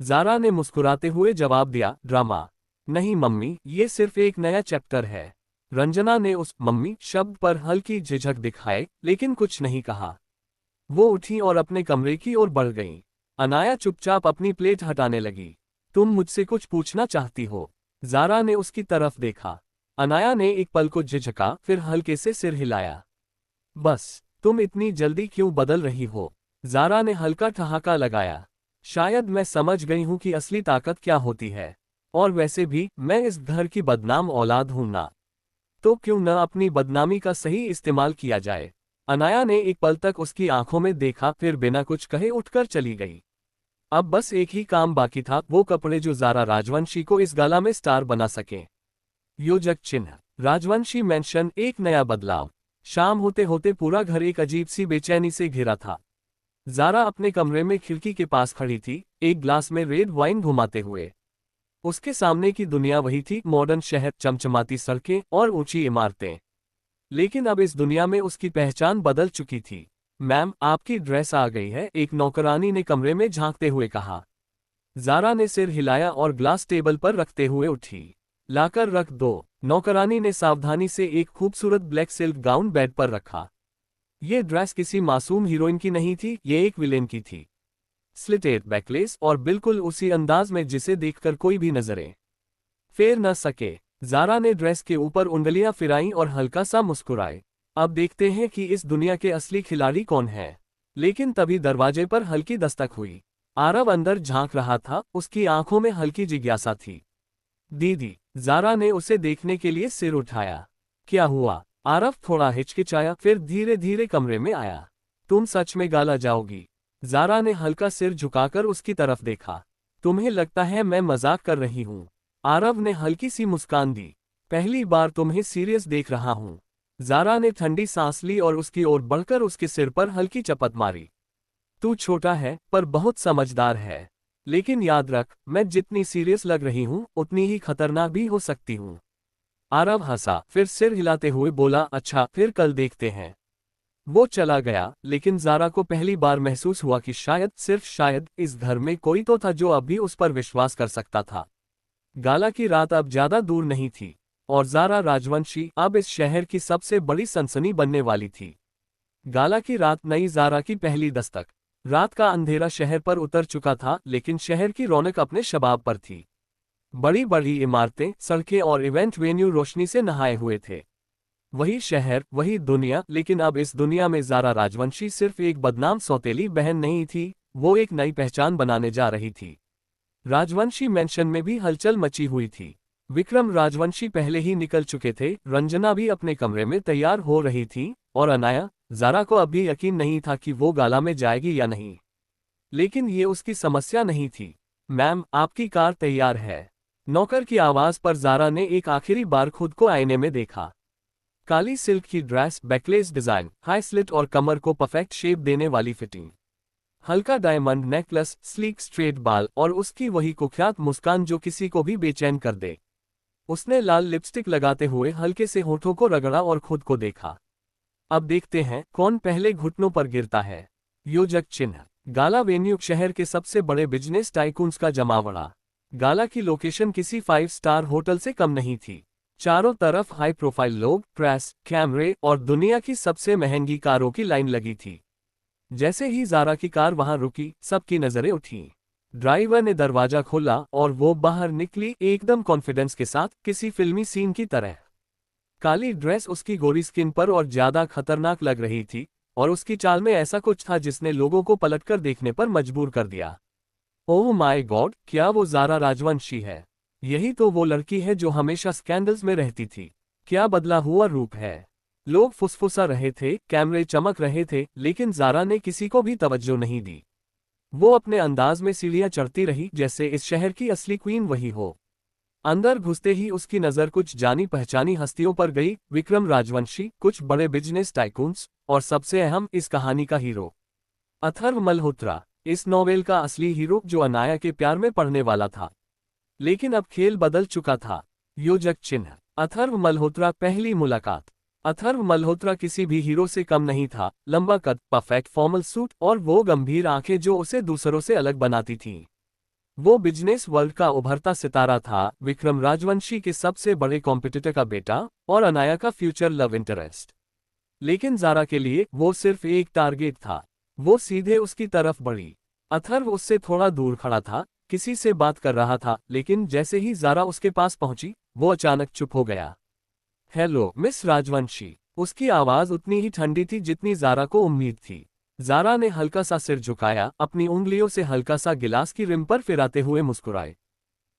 S1: ज़ारा ने मुस्कुराते हुए जवाब दिया, ड्रामा नहीं मम्मी, ये सिर्फ एक नया चैप्टर है। रंजना ने उस मम्मी शब्द पर हल्की झिझक दिखाए, लेकिन कुछ नहीं कहा। वो उठी और अपने कमरे की ओर बढ़ गईं। अनाया चुपचाप अपनी प्लेट हटाने लगी। तुम मुझसे कुछ पूछना चाहती हो? ज़ारा ने उसकी तरफ देखा। अनाया ने एक पल को झिझका, फिर हल्के से सिर हिलाया। बस, तुम इतनी जल्दी क्यों बदल रही हो? ज़ारा ने हल्का ठहाका लगाया। शायद मैं समझ गई हूं कि असली ताकत क्या होती है। और वैसे भी मैं इस घर की बदनाम औलाद हूं ना। तो क्यों न अपनी बदनामी का सही इस्तेमाल किया जाए। अनाया ने एक पल तक उसकी आंखों में देखा, फिर बिना कुछ कहे उठकर चली गई। अब बस एक ही काम बाकी था, वो कपड़े जो ज़ारा राजवंशी को इस गाला में स्टार बना सके। योजक चिन्ह राजवंशी मेंशन, एक नया बदलाव। शाम होते होते पूरा घर एक अजीब सी बेचैनी से घिरा था। ज़ारा अपने कमरे में खिड़की के पास खड़ी थी, एक ग्लास में रेड वाइन घुमाते हुए। उसके सामने की दुनिया वही थी, मॉडर्न शहर, चमचमाती सड़कें और ऊंची इमारतें। लेकिन अब इस दुनिया में उसकी पहचान बदल चुकी थी। मैम, आपकी ड्रेस आ गई है, एक नौकरानी ने कमरे में झांकते हुए कहा। ज़ारा ने सिर हिलाया और ग्लास टेबल पर रखते हुए उठी। लाकर रख दो। नौकरानी ने सावधानी से एक खूबसूरत ब्लैक सिल्क गाउन बेड पर रखा। ये ड्रेस किसी मासूम हीरोइन की नहीं थी, ये एक विलेन की थी। स्लिटेड बैकलेस और बिल्कुल उसी अंदाज में जिसे देखकर कोई भी नजरें फेर न सके। ज़ारा ने ड्रेस के ऊपर उंगलियां फिराईं और हल्का सा मुस्कुराए। अब देखते हैं कि इस दुनिया के असली खिलाड़ी कौन है। लेकिन तभी दरवाजे पर हल्की दस्तक हुई। आरव अंदर झांक रहा था, उसकी आंखों में हल्की जिज्ञासा थी। दीदी। ज़ारा ने उसे देखने के लिए सिर उठाया। क्या हुआ? आरव थोड़ा हिचकिचाया, फिर धीरे धीरे कमरे में आया। तुम सच में गाला जाओगी? ज़ारा ने हल्का सिर झुकाकर उसकी तरफ देखा। तुम्हें लगता है मैं मजाक कर रही हूं? आरव ने हल्की सी मुस्कान दी। पहली बार तुम्हें सीरियस देख रहा हूं। ज़ारा ने ठंडी सांस ली और उसकी ओर बढ़कर उसके सिर पर हल्की चपत मारी। तू छोटा है पर बहुत समझदार है। लेकिन याद रख, मैं जितनी सीरियस लग रही हूं उतनी ही खतरनाक भी हो सकती हूं। आरव हंसा, फिर सिर हिलाते हुए बोला, अच्छा फिर कल देखते हैं। वो चला गया, लेकिन ज़ारा को पहली बार महसूस हुआ कि शायद, सिर्फ शायद, इस घर में कोई तो था जो अब भी उस पर विश्वास कर सकता था। गाला की रात अब ज्यादा दूर नहीं थी, और ज़ारा राजवंशी अब इस शहर की सबसे बड़ी सनसनी बनने वाली थी। गाला की रात, नई ज़ारा की पहली दस्तक। रात का अंधेरा शहर पर उतर चुका था, लेकिन शहर की रौनक अपने शबाब पर थी। बड़ी बड़ी इमारतें, सड़कें और इवेंट वेन्यू रोशनी से नहाए हुए थे। वही शहर, वही दुनिया, लेकिन अब इस दुनिया में ज़ारा राजवंशी सिर्फ एक बदनाम सौतेली बहन नहीं थी, वो एक नई पहचान बनाने जा रही थी। राजवंशी मेंशन में भी हलचल मची हुई थी। विक्रम राजवंशी पहले ही निकल चुके थे, रंजना भी अपने कमरे में तैयार हो रही थी, और अनाया। ज़ारा को अभी यकीन नहीं था कि वो गाला में जाएगी या नहीं। लेकिन ये उसकी समस्या नहीं थी। मैम, आपकी कार तैयार है। नौकर की आवाज पर ज़ारा ने एक आखिरी बार खुद को आईने में देखा। काली सिल्क की dress, backless design, high slit और कमर को परफेक्ट शेप देने वाली फिटिंग। हल्का डायमंड नेकलेस, स्लीक स्ट्रेट बाल और उसकी वही कुख्यात मुस्कान जो किसी को भी बेचैन कर दे। उसने लाल लिपस्टिक लगाते हुए हल्के से होठों को रगड़ा और खुद को देखा। अब देखते हैं कौन पहले घुटनों पर गिरता है। योजक चिन्ह गाला वेन्यू, शहर के सबसे बड़े बिजनेस टाइकून्स का जमावड़ा। गाला की लोकेशन किसी 5 स्टार होटल से कम नहीं थी। चारों तरफ हाई प्रोफाइल लोग, प्रेस, कैमरे और दुनिया की सबसे महंगी कारों की लाइन लगी थी। जैसे ही ज़ारा की कार वहां रुकी, सबकी नजरें उठीं। ड्राइवर ने दरवाजा खोला और वो बाहर निकली, एकदम कॉन्फिडेंस के साथ, किसी फिल्मी सीन की तरह। काली ड्रेस उसकी गोरी स्किन पर और ज्यादा खतरनाक लग रही थी, और उसकी चाल में ऐसा कुछ था जिसने लोगों को पलटकर देखने पर मजबूर कर दिया। ओह माय गॉड, क्या वो ज़ारा राजवंशी है? यही तो वो लड़की है जो हमेशा स्कैंडल्स में रहती थी। क्या बदला हुआ रूप है। लोग फुसफुसा रहे थे, कैमरे चमक रहे थे, लेकिन ज़ारा ने किसी को भी तवज्जो नहीं दी। वो अपने अंदाज में सीढ़ियां चढ़ती रही, जैसे इस शहर की असली क्वीन वही हो। अंदर घुसते ही उसकी नज़र कुछ जानी पहचानी हस्तियों पर गई। विक्रम राजवंशी, कुछ बड़े बिजनेस टाइकून्स, और सबसे अहम, इस कहानी का हीरो अथर्व मल्होत्रा। इस नॉवेल का असली हीरो जो अनाया के प्यार में पड़ने वाला था। लेकिन अब खेल बदल चुका था। योजक चिन्ह अथर्व मल्होत्रा, पहली मुलाकात। अथर्व मल्होत्रा किसी भी हीरो से कम नहीं था। लंबा कद, परफेक्ट फॉर्मल सूट और वो गंभीर आंखें जो उसे दूसरों से अलग बनाती थीं। वो बिजनेस वर्ल्ड का उभरता सितारा था, विक्रम राजवंशी के सबसे बड़े कॉम्पिटिटर का बेटा, और अनाया का फ्यूचर लव इंटरेस्ट। लेकिन ज़ारा के लिए वो सिर्फ एक टारगेट था। वो सीधे उसकी तरफ बढ़ी। अथर्व उससे थोड़ा दूर खड़ा था, किसी से बात कर रहा था, लेकिन जैसे ही ज़ारा उसके पास पहुंची, वो अचानक चुप हो गया। Hello miss Rajvanshi. उसकी आवाज़ उतनी ही ठंडी थी जितनी ज़ारा को उम्मीद थी। जारा ने हल्का सा सिर झुकाया, अपनी उंगलियों से हल्का सा गिलास की रिम पर फिराते हुए मुस्कुराए।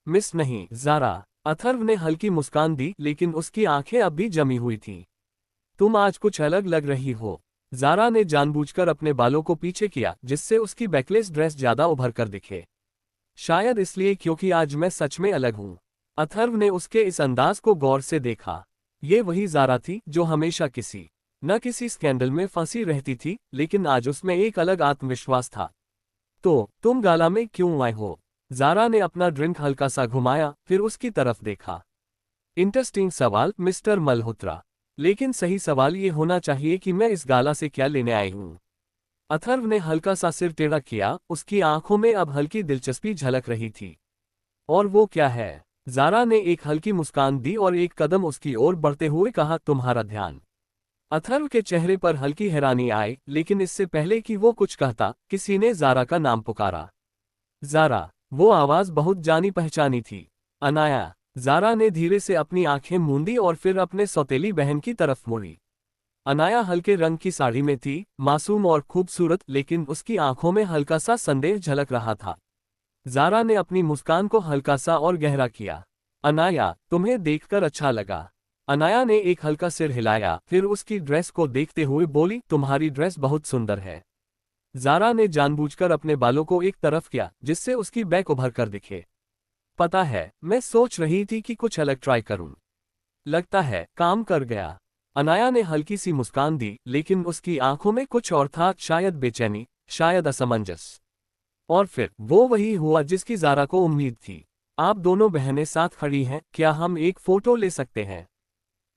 S1: मिस नहीं, जारा। अथर्व ने हल्की मुस्कान दी, लेकिन उसकी आंखें अब भी जमी हुई थीं। तुम आज कुछ अलग लग रही हो। जारा ने जानबूझकर अपने बालों को पीछे किया, जिससे उसकी बैकलेस ड्रेस ज्यादा उभर कर दिखे। शायद इसलिए क्योंकि आज मैं सच में अलग हूं। अथर्व ने उसके इस अंदाज को गौर से देखा। ये वही जारा थी जो हमेशा किसी न किसी स्कैंडल में फंसी रहती थी, लेकिन आज उसमें एक अलग आत्मविश्वास था। तो तुम गाला में क्यों आए हो? जारा ने अपना ड्रिंक हल्का सा घुमाया, फिर उसकी तरफ देखा। इंटरेस्टिंग सवाल मिस्टर मल्होत्रा, लेकिन सही सवाल ये होना चाहिए कि मैं इस गाला से क्या लेने आई हूं। अथर्व ने हल्का सा सिर टेढ़ा किया, उसकी आंखों में अब हल्की दिलचस्पी झलक रही थी। और वो क्या है? जारा ने एक हल्की मुस्कान दी और एक कदम उसकी ओर बढ़ते हुए कहा, तुम्हारा ध्यान। अथर्व के चेहरे पर हल्की हैरानी आई, लेकिन इससे पहले कि वो कुछ कहता, किसी ने जारा का नाम पुकारा। जारा। वो आवाज बहुत जानी पहचानी थी। अनाया। जारा ने धीरे से अपनी आंखें मूंदी और फिर अपने सौतेली बहन की तरफ मुड़ी। अनाया हल्के रंग की साड़ी में थी, मासूम और खूबसूरत, लेकिन उसकी आंखों में हल्का सा संदेह झलक रहा था। जारा ने अपनी मुस्कान को हल्का सा और गहरा किया। अनाया, तुम्हें देखकर अच्छा लगा। अनाया ने एक हल्का सिर हिलाया, फिर उसकी ड्रेस को देखते हुए बोली, तुम्हारी ड्रेस बहुत सुंदर है। जारा ने जानबूझकर अपने बालों को एक तरफ किया, जिससे उसकी बैक उभर कर दिखे। पता है, मैं सोच रही थी कि कुछ अलग ट्राई करूं। लगता है काम कर गया। अनाया ने हल्की सी मुस्कान दी, लेकिन उसकी आंखों में कुछ और था, शायद बेचैनी, शायद असमंजस। और फिर वो वही हुआ जिसकी जारा को उम्मीद थी। आप दोनों बहनें साथ खड़ी हैं, क्या हम एक फोटो ले सकते हैं?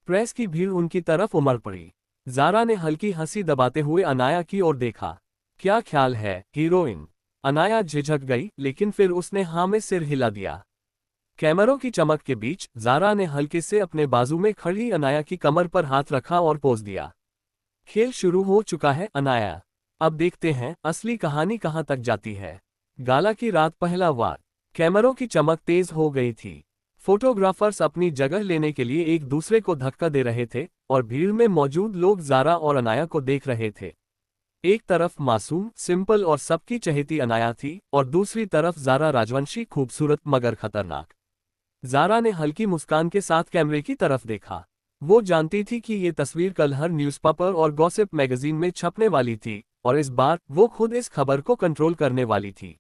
S1: प्रेस की भीड़ उनकी तरफ उमड़ पड़ी। जारा ने हल्की हंसी दबाते हुए अनाया की ओर देखा। क्या ख्याल है, हीरोइन? अनाया झिझक गई, लेकिन फिर उसने हाँ में सिर हिला दिया। कैमरों की चमक के बीच जारा ने हल्के से अपने बाजू में खड़ी अनाया की कमर पर हाथ रखा और पोज दिया। खेल शुरू हो चुका है अनाया। अब देखते हैं असली कहानी कहां तक जाती है। गाला की रात, पहला वार। कैमरों की चमक तेज हो गई थी। फोटोग्राफर्स अपनी जगह लेने के लिए एक दूसरे को धक्का दे रहे थे, और भीड़ में मौजूद लोग जारा और अनाया को देख रहे थे। एक तरफ मासूम, सिंपल और सबकी चहेती अनाया थी, और दूसरी तरफ जारा राजवंशी, खूबसूरत मगर खतरनाक। जारा ने हल्की मुस्कान के साथ कैमरे की तरफ देखा। वो जानती थी कि ये तस्वीर कल हर न्यूज़पेपर और गॉसिप मैगजीन में छपने वाली थी, और इस बार वो खुद इस खबर को कंट्रोल करने वाली थी।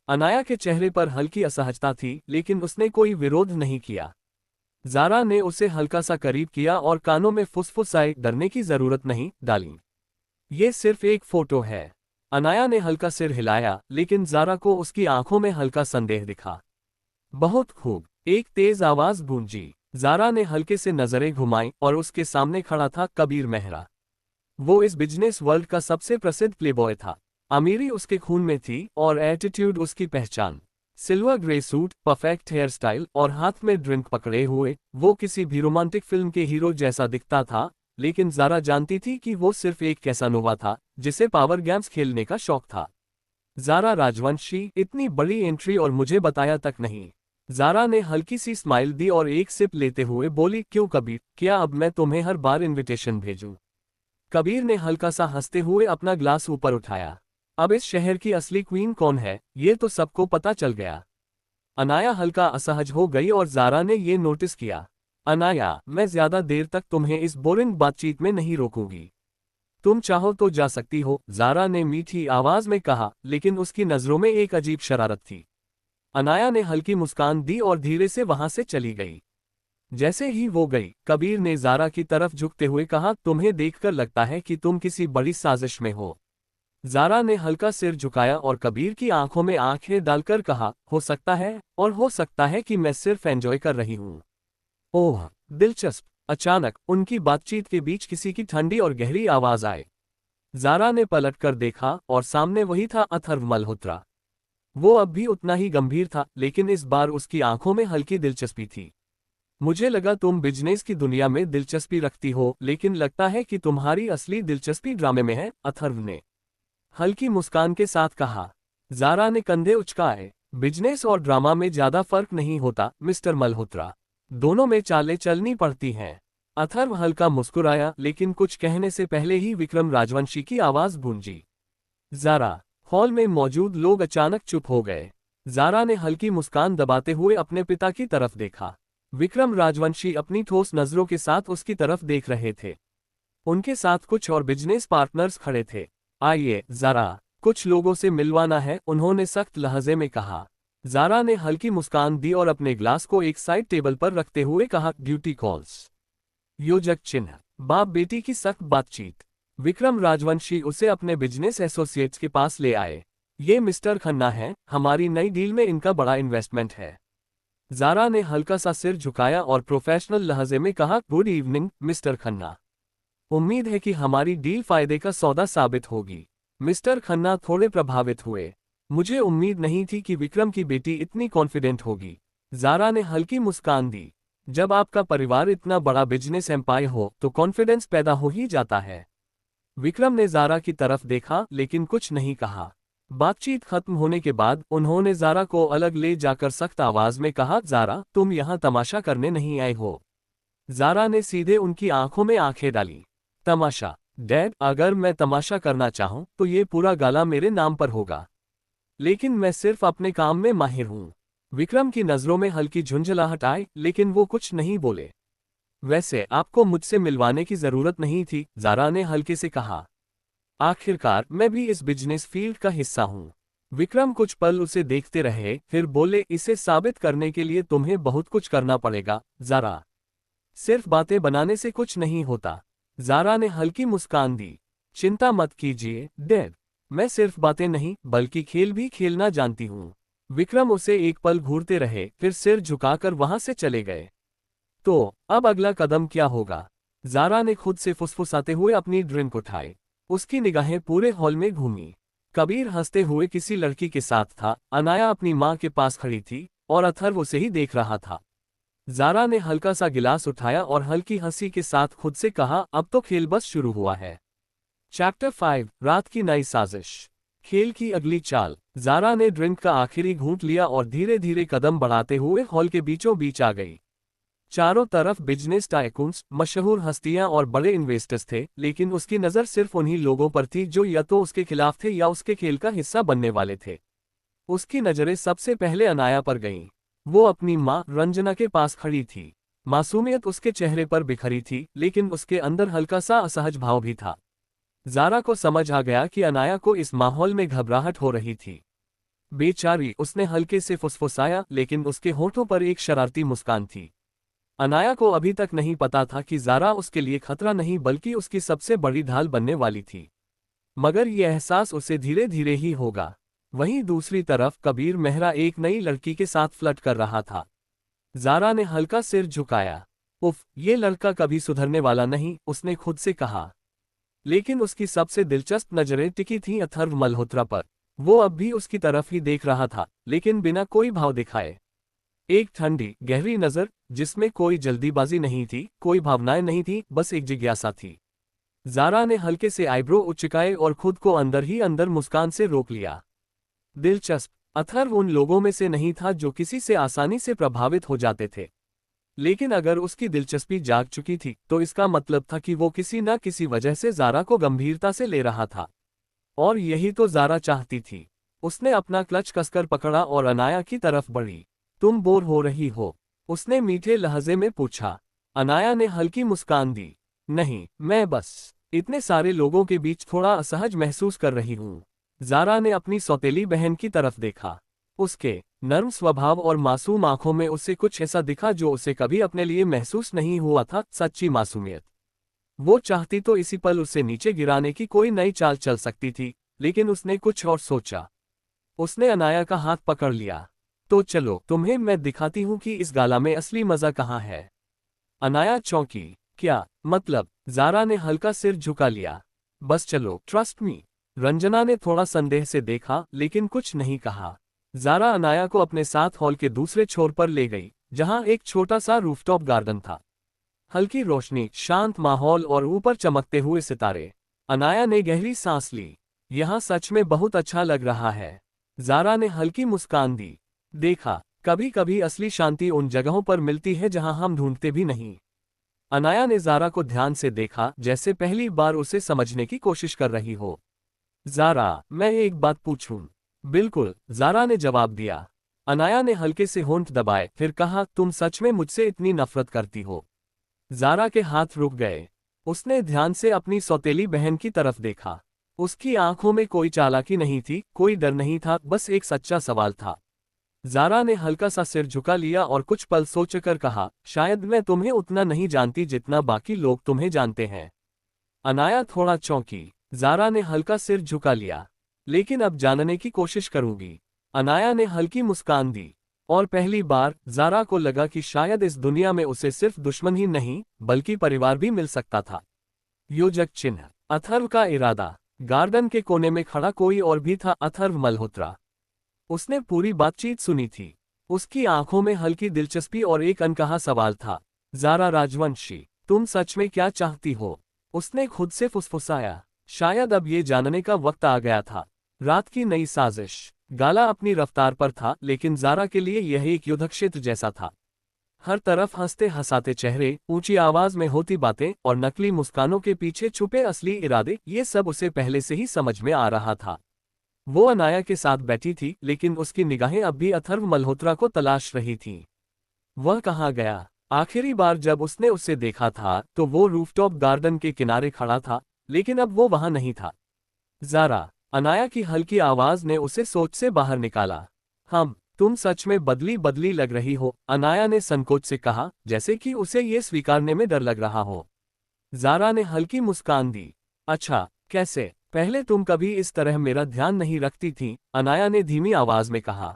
S1: अनाया के चेहरे पर हल्की असहजता थी, लेकिन उसने कोई विरोध नहीं किया। जारा ने उसे हल्का सा करीब किया और कानों में फुसफुसाए, डरने की जरूरत नहीं, डार्लिंग। ये सिर्फ एक फोटो है। अनाया ने हल्का सिर हिलाया, लेकिन जारा को उसकी आंखों में हल्का संदेह दिखा। बहुत खूब, एक तेज आवाज गूंजी। जारा ने हल्के से नजरें घुमाई, और उसके सामने खड़ा था कबीर मेहरा। वो इस बिजनेस वर्ल्ड का सबसे प्रसिद्ध प्लेबॉय था। अमीरी उसके खून में थी, और एटीट्यूड उसकी पहचान। Silver grey suit, perfect hair style और हाथ में ड्रिंक पकड़े हुए वो किसी भी रोमांटिक फिल्म के हीरो जैसा दिखता था, लेकिन जारा जानती थी कि वो सिर्फ एक कैसानोवा था, जिसे पावर गेम्स खेलने का शौक था। जारा राजवंशी, इतनी बड़ी एंट्री और मुझे बताया तक नहीं। जारा ने हल्की सी स्माइल दी और एक सिप लेते हुए बोली, क्यों कबीर, क्या अब मैं तुम्हें हर बार इनविटेशन भेजूं? कबीर ने हल्का सा हंसते हुए अपना ग्लास ऊपर उठाया। अब इस शहर की असली क्वीन कौन है, ये तो सबको पता चल गया। अनाया हल्का असहज हो गई और जारा ने ये नोटिस किया। अनाया, मैं ज्यादा देर तक तुम्हें इस बोरिंग बातचीत में नहीं रोकूंगी। तुम चाहो तो जा सकती हो, जारा ने मीठी आवाज में कहा, लेकिन उसकी नजरों में एक अजीब शरारत थी। अनाया ने हल्की मुस्कान दी और धीरे से वहां से चली गई। जैसे ही वो गई, कबीर ने जारा की तरफ झुकते हुए कहा, तुम्हें देखकर लगता है कि तुम किसी बड़ी साजिश में हो। जारा ने हल्का सिर झुकाया और कबीर की आंखों में आंखें डालकर कहा, हो सकता है, और हो सकता है कि मैं सिर्फ एंजॉय कर रही हूं। ओह, दिलचस्प। अचानक उनकी बातचीत के बीच किसी की ठंडी और गहरी आवाज आई। जारा ने पलटकर देखा, और सामने वही था, अथर्व मल्होत्रा। वो अब भी उतना ही गंभीर था, लेकिन इस बार उसकी आंखों में हल्की दिलचस्पी थी। मुझे लगा तुम बिजनेस की दुनिया में दिलचस्पी रखती हो, लेकिन लगता है कि तुम्हारी असली दिलचस्पी ड्रामे में है, अथर्व ने हल्की मुस्कान के साथ कहा। जारा ने कंधे उचकाए। बिजनेस और ड्रामा में ज्यादा फर्क नहीं होता, मिस्टर मल्होत्रा। दोनों में चालें चलनी पड़ती हैं। अथर्व हल्का मुस्कुराया, लेकिन कुछ कहने से पहले ही विक्रम राजवंशी की आवाज गूंजी। ज़ारा। हॉल में मौजूद लोग अचानक चुप हो गए। ज़ारा ने हल्की मुस्कान दबाते हुए अपने पिता की तरफ देखा। विक्रम राजवंशी अपनी ठोस नज़रों के साथ उसकी तरफ देख रहे थे। उनके साथ कुछ और बिजनेस पार्टनर्स खड़े थे। आइए ज़ारा, कुछ लोगों से मिलवाना है, उन्होंने सख्त लहजे में कहा। ज़ारा ने हल्की मुस्कान दी और अपने ग्लास को एक साइड टेबल पर रखते हुए कहा, ड्यूटी कॉल्स। योजक चिन्ह। बाप बेटी की सख्त बातचीत। विक्रम राजवंशी उसे अपने बिजनेस एसोसिएट्स के पास ले आए। ये मिस्टर खन्ना है, हमारी नई डील में इनका बड़ा इन्वेस्टमेंट है। ज़ारा ने हल्का सा सिर झुकाया और प्रोफेशनल लहजे में कहा, गुड इवनिंग मिस्टर खन्ना। उम्मीद है कि हमारी डील फायदे का सौदा साबित होगी। मिस्टर खन्ना थोड़े प्रभावित हुए। मुझे उम्मीद नहीं थी कि विक्रम की बेटी इतनी कॉन्फिडेंट होगी। ज़ारा ने हल्की मुस्कान दी। जब आपका परिवार इतना बड़ा बिजनेस एम्पायर हो तो कॉन्फिडेंस पैदा हो ही जाता है। विक्रम ने ज़ारा की तरफ देखा लेकिन कुछ नहीं कहा। बातचीत खत्म होने के बाद उन्होंने ज़ारा को अलग ले जाकर सख्त आवाज में कहा, ज़ारा तुम यहाँ तमाशा करने नहीं आए हो। ज़ारा ने सीधे उनकी आंखों में आंखें डाली। तमाशा? डैड, अगर मैं तमाशा करना चाहूं तो ये पूरा गाला मेरे नाम पर होगा। लेकिन मैं सिर्फ अपने काम में माहिर हूं। विक्रम की नजरों में हल्की झुंझलाहट आई लेकिन वो कुछ नहीं बोले। वैसे आपको मुझसे मिलवाने की जरूरत नहीं थी, ज़ारा ने हल्के से कहा। आखिरकार मैं भी इस बिजनेस फील्ड का हिस्सा हूं। विक्रम कुछ पल उसे देखते रहे, फिर बोले, इसे साबित करने के लिए तुम्हें बहुत कुछ करना पड़ेगा ज़ारा। सिर्फ बातें बनाने से कुछ नहीं होता। ज़ारा ने हल्की मुस्कान दी। चिंता मत कीजिए डैड, मैं सिर्फ बातें नहीं बल्कि खेल भी खेलना जानती हूँ। विक्रम उसे एक पल घूरते रहे, फिर सिर झुकाकर वहां से चले गए। तो अब अगला कदम क्या होगा? ज़ारा ने खुद से फुसफुसाते हुए अपनी ड्रिंक उठाई। उसकी निगाहें पूरे हॉल में घूमी। कबीर हंसते हुए किसी लड़की के साथ था, अनाया अपनी माँ के पास खड़ी थी और अथर्व उसे ही देख रहा था। ज़ारा ने हल्का सा गिलास उठाया और हल्की हंसी के साथ खुद से कहा, अब तो खेल बस शुरू हुआ है। चैप्टर 5, रात की नई साजिश। खेल की अगली चाल। ज़ारा ने ड्रिंक का आखिरी घूंट लिया और धीरे धीरे कदम बढ़ाते हुए हॉल के बीचों बीच आ गई। चारों तरफ बिजनेस टाइकून्स, मशहूर हस्तियां और बड़े इन्वेस्टर्स थे, लेकिन उसकी नज़र सिर्फ उन्हीं लोगों पर थी जो या तो उसके खिलाफ थे या उसके खेल का हिस्सा बनने वाले थे। उसकी नज़रें सबसे पहले अनाया पर गईं। वो अपनी माँ रंजना के पास खड़ी थी। मासूमियत उसके चेहरे पर बिखरी थी, लेकिन उसके अंदर हल्का सा असहज भाव भी था। ज़ारा को समझ आ गया कि अनाया को इस माहौल में घबराहट हो रही थी। बेचारी, उसने हल्के से फुसफुसाया, लेकिन उसके होठों पर एक शरारती मुस्कान थी। अनाया को अभी तक नहीं पता था कि ज़ारा उसके लिए खतरा नहीं बल्कि उसकी सबसे बड़ी ढाल बनने वाली थी। मगर यह एहसास उसे धीरे धीरे ही होगा। वहीं दूसरी तरफ कबीर मेहरा एक नई लड़की के साथ फ्लर्ट कर रहा था। ज़ारा ने हल्का सिर झुकाया। उफ, ये लड़का कभी सुधरने वाला नहीं, उसने खुद से कहा। लेकिन उसकी सबसे दिलचस्प नजरें टिकी थीं अथर्व मल्होत्रा पर। वो अब भी उसकी तरफ ही देख रहा था, लेकिन बिना कोई भाव दिखाए। एक ठंडी गहरी नज़र, जिसमें कोई जल्दीबाजी नहीं थी, कोई भावनाएं नहीं थी, बस एक जिज्ञासा थी। ज़ारा ने हल्के से आईब्रो उचकाए और खुद को अंदर ही अंदर मुस्कान से रोक लिया। दिलचस्प, अथर्व उन लोगों में से नहीं था जो किसी से आसानी से प्रभावित हो जाते थे। लेकिन अगर उसकी दिलचस्पी जाग चुकी थी तो इसका मतलब था कि वो किसी न किसी वजह से ज़ारा को गंभीरता से ले रहा था। और यही तो ज़ारा चाहती थी। उसने अपना क्लच कसकर पकड़ा और अनाया की तरफ बढ़ी। तुम बोर हो रही हो? उसने मीठे लहजे में पूछा। अनाया ने हल्की मुस्कान दी। नहीं, मैं बस इतने सारे लोगों के बीच थोड़ा असहज महसूस कर रही हूँ। ज़ारा ने अपनी सौतेली बहन की तरफ देखा। उसके नर्म स्वभाव और मासूम आंखों में उसे कुछ ऐसा दिखा जो उसे कभी अपने लिए महसूस नहीं हुआ था, सच्ची मासूमियत। वो चाहती तो इसी पल उसे नीचे गिराने की कोई नई चाल चल सकती थी, लेकिन उसने कुछ और सोचा। उसने अनाया का हाथ पकड़ लिया। तो चलो, तुम्हें मैं दिखाती हूँ कि इस गाला में असली मजा कहाँ है। अनाया चौंकी। क्या मतलब? ज़ारा ने हल्का सिर झुका लिया। बस चलो, ट्रस्ट मी। रंजना ने थोड़ा संदेह से देखा, लेकिन कुछ नहीं कहा। ज़ारा अनाया को अपने साथ हॉल के दूसरे छोर पर ले गई, जहां एक छोटा सा रूफटॉप गार्डन था। हल्की रोशनी, शांत माहौल और ऊपर चमकते हुए सितारे। अनाया ने गहरी सांस ली। यहाँ सच में बहुत अच्छा लग रहा है। ज़ारा ने हल्की मुस्कान दी। देखा, कभी कभी असली शांति उन जगहों पर मिलती है जहां हम ढूंढते भी नहीं। अनाया ने ज़ारा को ध्यान से देखा, जैसे पहली बार उसे समझने की कोशिश कर रही हो। ज़ारा, मैं एक बात पूछूं? बिल्कुल, ज़ारा ने जवाब दिया। अनाया ने हल्के से होंठ दबाए, फिर कहा, तुम सच में मुझसे इतनी नफरत करती हो? ज़ारा के हाथ रुक गए। उसने ध्यान से अपनी सौतेली बहन की तरफ देखा। उसकी आंखों में कोई चालाकी नहीं थी, कोई डर नहीं था, बस एक सच्चा सवाल था। ज़ारा ने हल्का सा सिर झुका लिया और कुछ पल सोचकर कहा, शायद मैं तुम्हें उतना नहीं जानती जितना बाकी लोग तुम्हें जानते हैं। अनाया थोड़ा चौंकी। ज़ारा ने हल्का सिर झुका लिया। लेकिन अब जानने की कोशिश करूंगी। अनाया ने हल्की मुस्कान दी। और पहली बार ज़ारा को लगा कि शायद इस दुनिया में उसे सिर्फ दुश्मन ही नहीं, बल्कि परिवार भी मिल सकता था। योजक चिन्ह। अथर्व का इरादा। गार्डन के कोने में खड़ा कोई और भी था, अथर्व मल्होत्रा। उसने पूरी बातचीत सुनी थी। उसकी आंखों में हल्की दिलचस्पी और एक अनकहा सवाल था। ज़ारा राजवंशी, तुम सच में क्या चाहती हो? उसने खुद से फुसफुसाया। शायद अब ये जानने का वक्त आ गया था। रात की नई साजिश। गाला अपनी रफ्तार पर था, लेकिन ज़ारा के लिए यह एक युद्धक्षेत्र जैसा था। हर तरफ हंसते हंसाते चेहरे, ऊंची आवाज में होती बातें और नकली मुस्कानों के पीछे छुपे असली इरादे, ये सब उसे पहले से ही समझ में आ रहा था। वो अनाया के साथ बैठी थी, लेकिन उसकी निगाहें अब भी अथर्व मल्होत्रा को तलाश रही थीं। वह कहाँ गया? आखिरी बार जब उसने उसे देखा था तो वो रूफटॉप गार्डन के किनारे खड़ा था, लेकिन अब वो वहां नहीं था। ज़ारा, अनाया की हल्की आवाज ने उसे सोच से बाहर निकाला। तुम सच में बदली बदली लग रही हो, अनाया ने संकोच से कहा, जैसे कि उसे ये स्वीकारने में डर लग रहा हो। ज़ारा ने हल्की मुस्कान दी। अच्छा, कैसे? पहले तुम कभी इस तरह मेरा ध्यान नहीं रखती थी, अनाया ने धीमी आवाज में कहा।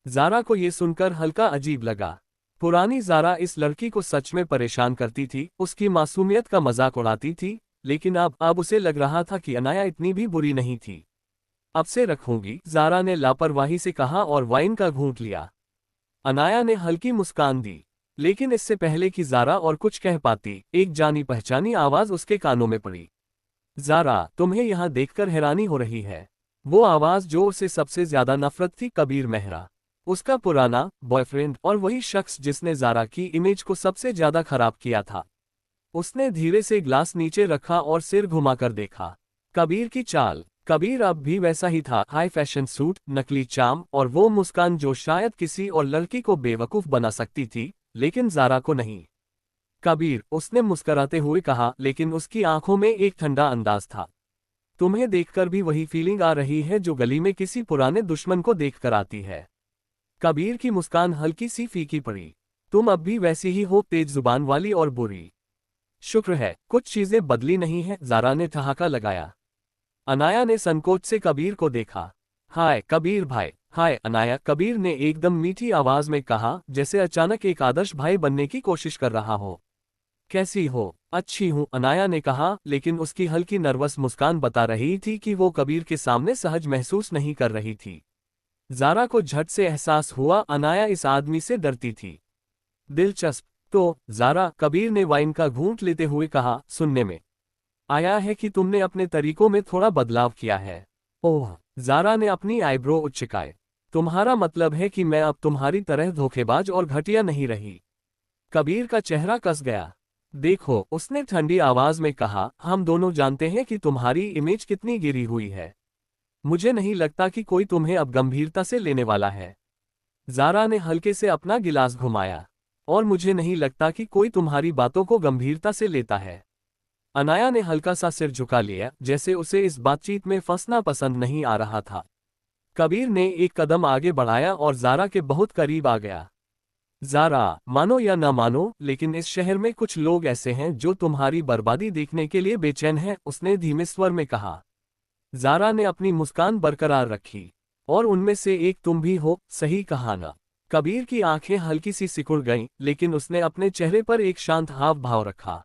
S1: ज़ारा को ये सुनकर हल्का अजीब लगा। पुरानी ज़ारा इस लड़की को सच में परेशान करती थी, उसकी मासूमियत का मजाक उड़ाती थी, लेकिन अब उसे लग रहा था कि अनाया इतनी भी बुरी नहीं थी। अब से रखूंगी, ज़ारा ने लापरवाही से कहा और वाइन का घूंट लिया। अनाया ने हल्की मुस्कान दी। लेकिन इससे पहले कि ज़ारा और कुछ कह पाती, एक जानी पहचानी आवाज उसके कानों में पड़ी। ज़ारा, तुम्हें यहाँ देखकर हैरानी हो रही है। वो आवाज जो उसे सबसे ज्यादा नफरत थी, कबीर मेहरा। उसका पुराना बॉयफ्रेंड और वही शख्स जिसने ज़ारा की इमेज को सबसे ज्यादा खराब किया था। उसने धीरे से ग्लास नीचे रखा और सिर घुमाकर देखा। कबीर की चाल। कबीर अब भी वैसा ही था, हाई फैशन सूट, नकली चाम और वो मुस्कान जो शायद किसी और लड़की को बेवकूफ बना सकती थी, लेकिन ज़ारा को नहीं। कबीर, उसने मुस्कराते हुए कहा, लेकिन उसकी आंखों में एक ठंडा अंदाज था। तुम्हें देखकर भी वही फीलिंग आ रही है जो गली में किसी पुराने दुश्मन को देखकर आती है। कबीर की मुस्कान हल्की सी फीकी पड़ी। तुम अब भी वैसी ही हो, तेज जुबान वाली और बुरी। शुक्र है कुछ चीजें बदली नहीं हैं, ज़ारा ने ठहाका लगाया। अनाया ने संकोच से कबीर को देखा। हाय कबीर भाई। हाय अनाया, कबीर ने एकदम मीठी आवाज में कहा, जैसे अचानक एक आदर्श भाई बनने की कोशिश कर रहा हो। कैसी हो? अच्छी हूँ, अनाया ने कहा, लेकिन उसकी हल्की नर्वस मुस्कान बता रही थी कि वो कबीर के सामने सहज महसूस नहीं कर रही थी। ज़ारा को झट से एहसास हुआ, अनाया इस आदमी से डरती थी। दिलचस्प। तो ज़ारा, कबीर ने वाइन का घूंट लेते हुए कहा, सुनने में आया है कि तुमने अपने तरीकों में थोड़ा बदलाव किया है। ओह, ज़ारा ने अपनी आईब्रो उचकाए। तुम्हारा मतलब है कि मैं अब तुम्हारी तरह धोखेबाज और घटिया नहीं रही? कबीर का चेहरा कस गया। देखो, उसने ठंडी आवाज में कहा, हम दोनों जानते हैं कि तुम्हारी इमेज कितनी गिरी हुई है। मुझे नहीं लगता कि कोई तुम्हें अब गंभीरता से लेने वाला है। ज़ारा ने हल्के से अपना गिलास घुमाया। और मुझे नहीं लगता कि कोई तुम्हारी बातों को गंभीरता से लेता है। अनाया ने हल्का सा सिर झुका लिया, जैसे उसे इस बातचीत में फंसना पसंद नहीं आ रहा था। कबीर ने एक कदम आगे बढ़ाया और ज़ारा के बहुत करीब आ गया। ज़ारा, मानो या ना मानो, लेकिन इस शहर में कुछ लोग ऐसे हैं जो तुम्हारी बर्बादी देखने के लिए बेचैन हैं, उसने धीमे स्वर में कहा। ज़ारा ने अपनी मुस्कान बरकरार रखी। और उनमें से एक तुम भी हो, सही कहा ना? कबीर की आंखें हल्की सी सिकुड़ गईं, लेकिन उसने अपने चेहरे पर एक शांत हाव भाव रखा।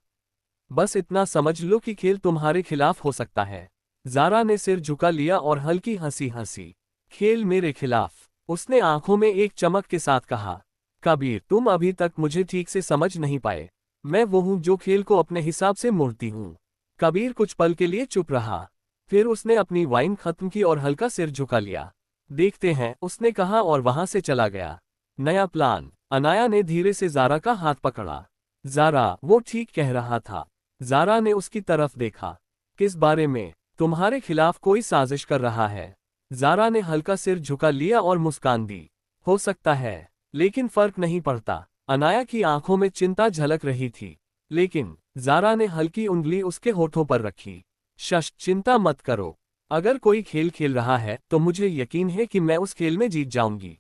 S1: बस इतना समझ लो कि खेल तुम्हारे खिलाफ हो सकता है। ज़ारा ने सिर झुका लिया और हल्की हंसी हंसी। खेल मेरे खिलाफ? उसने आंखों में एक चमक के साथ कहा। कबीर, तुम अभी तक मुझे ठीक से समझ नहीं पाए। मैं वो हूं जो खेल को अपने हिसाब से मोड़ती हूं। कबीर कुछ पल के लिए चुप रहा। फिर उसने अपनी वाइन खत्म की और हल्का सिर झुका लिया। देखते हैं, उसने कहा और वहां से चला गया। नया प्लान। अनाया ने धीरे से ज़ारा का हाथ पकड़ा। ज़ारा, वो ठीक कह रहा था। ज़ारा ने उसकी तरफ देखा। किस बारे में? तुम्हारे खिलाफ कोई साजिश कर रहा है। ज़ारा ने हल्का सिर झुका लिया और मुस्कान दी। हो सकता है, लेकिन फर्क नहीं पड़ता। अनाया की आंखों में चिंता झलक रही थी। लेकिन ज़ारा ने हल्की उंगली उसके होठों पर रखी। शश, चिंता मत करो। अगर कोई खेल खेल रहा है तो मुझे यकीन है कि मैं उस खेल में जीत जाऊंगी।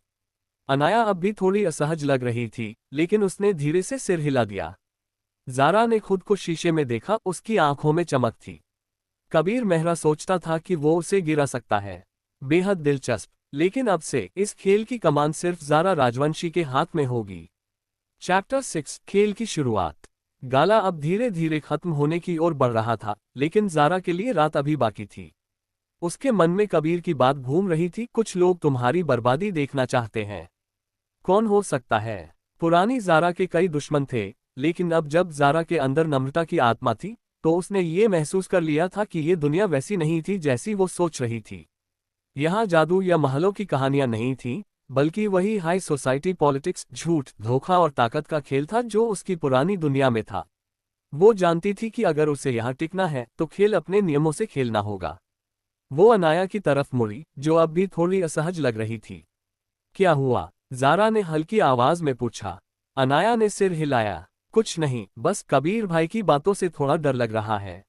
S1: अनाया अब भी थोड़ी असहज लग रही थी, लेकिन उसने धीरे से सिर हिला दिया। ज़ारा ने खुद को शीशे में देखा, उसकी आंखों में चमक थी। कबीर मेहरा सोचता था कि वो उसे गिरा सकता है। बेहद दिलचस्प, लेकिन अब से इस खेल की कमान सिर्फ ज़ारा राजवंशी के हाथ में होगी। चैप्टर 6, खेल की शुरुआत। गाला अब धीरे धीरे खत्म होने की ओर बढ़ रहा था, लेकिन ज़ारा के लिए रात अभी बाकी थी। उसके मन में कबीर की बात घूम रही थी, कुछ लोग तुम्हारी बर्बादी देखना चाहते हैं। कौन हो सकता है? पुरानी ज़ारा के कई दुश्मन थे, लेकिन अब जब ज़ारा के अंदर नम्रता की आत्मा थी, तो उसने ये महसूस कर लिया था कि ये दुनिया वैसी नहीं थी जैसी वो सोच रही थी। यहाँ जादू या महलों की कहानियां नहीं थीं, बल्कि वही हाई सोसाइटी पॉलिटिक्स, झूठ, धोखा और ताकत का खेल था जो उसकी पुरानी दुनिया में था। वो जानती थी कि अगर उसे यहाँ टिकना है तो खेल अपने नियमों से खेलना होगा। वो अनाया की तरफ मुड़ी, जो अब भी थोड़ी असहज लग रही थी। क्या हुआ? ज़ारा ने हल्की आवाज में पूछा। अनाया ने सिर हिलाया। कुछ नहीं, बस कबीर भाई की बातों से थोड़ा डर लग रहा है।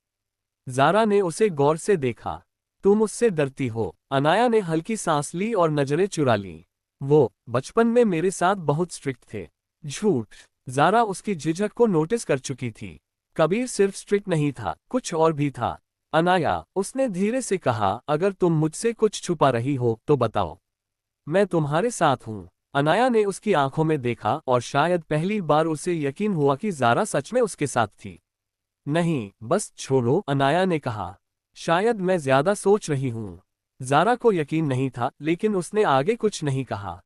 S1: ज़ारा ने उसे गौर से देखा। तुम उससे डरती हो? अनाया ने हल्की सांस ली और नजरें चुरा ली। वो बचपन में मेरे साथ बहुत स्ट्रिक्ट थे। झूठ। ज़ारा उसकी झिझक को नोटिस कर चुकी थी। कबीर सिर्फ स्ट्रिक्ट नहीं था, कुछ और भी था। अनाया, उसने धीरे से कहा, अगर तुम मुझसे कुछ छुपा रही हो तो बताओ। मैं तुम्हारे साथ हूँ। अनाया ने उसकी आंखों में देखा और शायद पहली बार उसे यकीन हुआ कि ज़ारा सच में उसके साथ थी। नहीं, बस छोड़ो, अनाया ने कहा। शायद मैं ज्यादा सोच रही हूँ। ज़ारा को यकीन नहीं था, लेकिन उसने आगे कुछ नहीं कहा।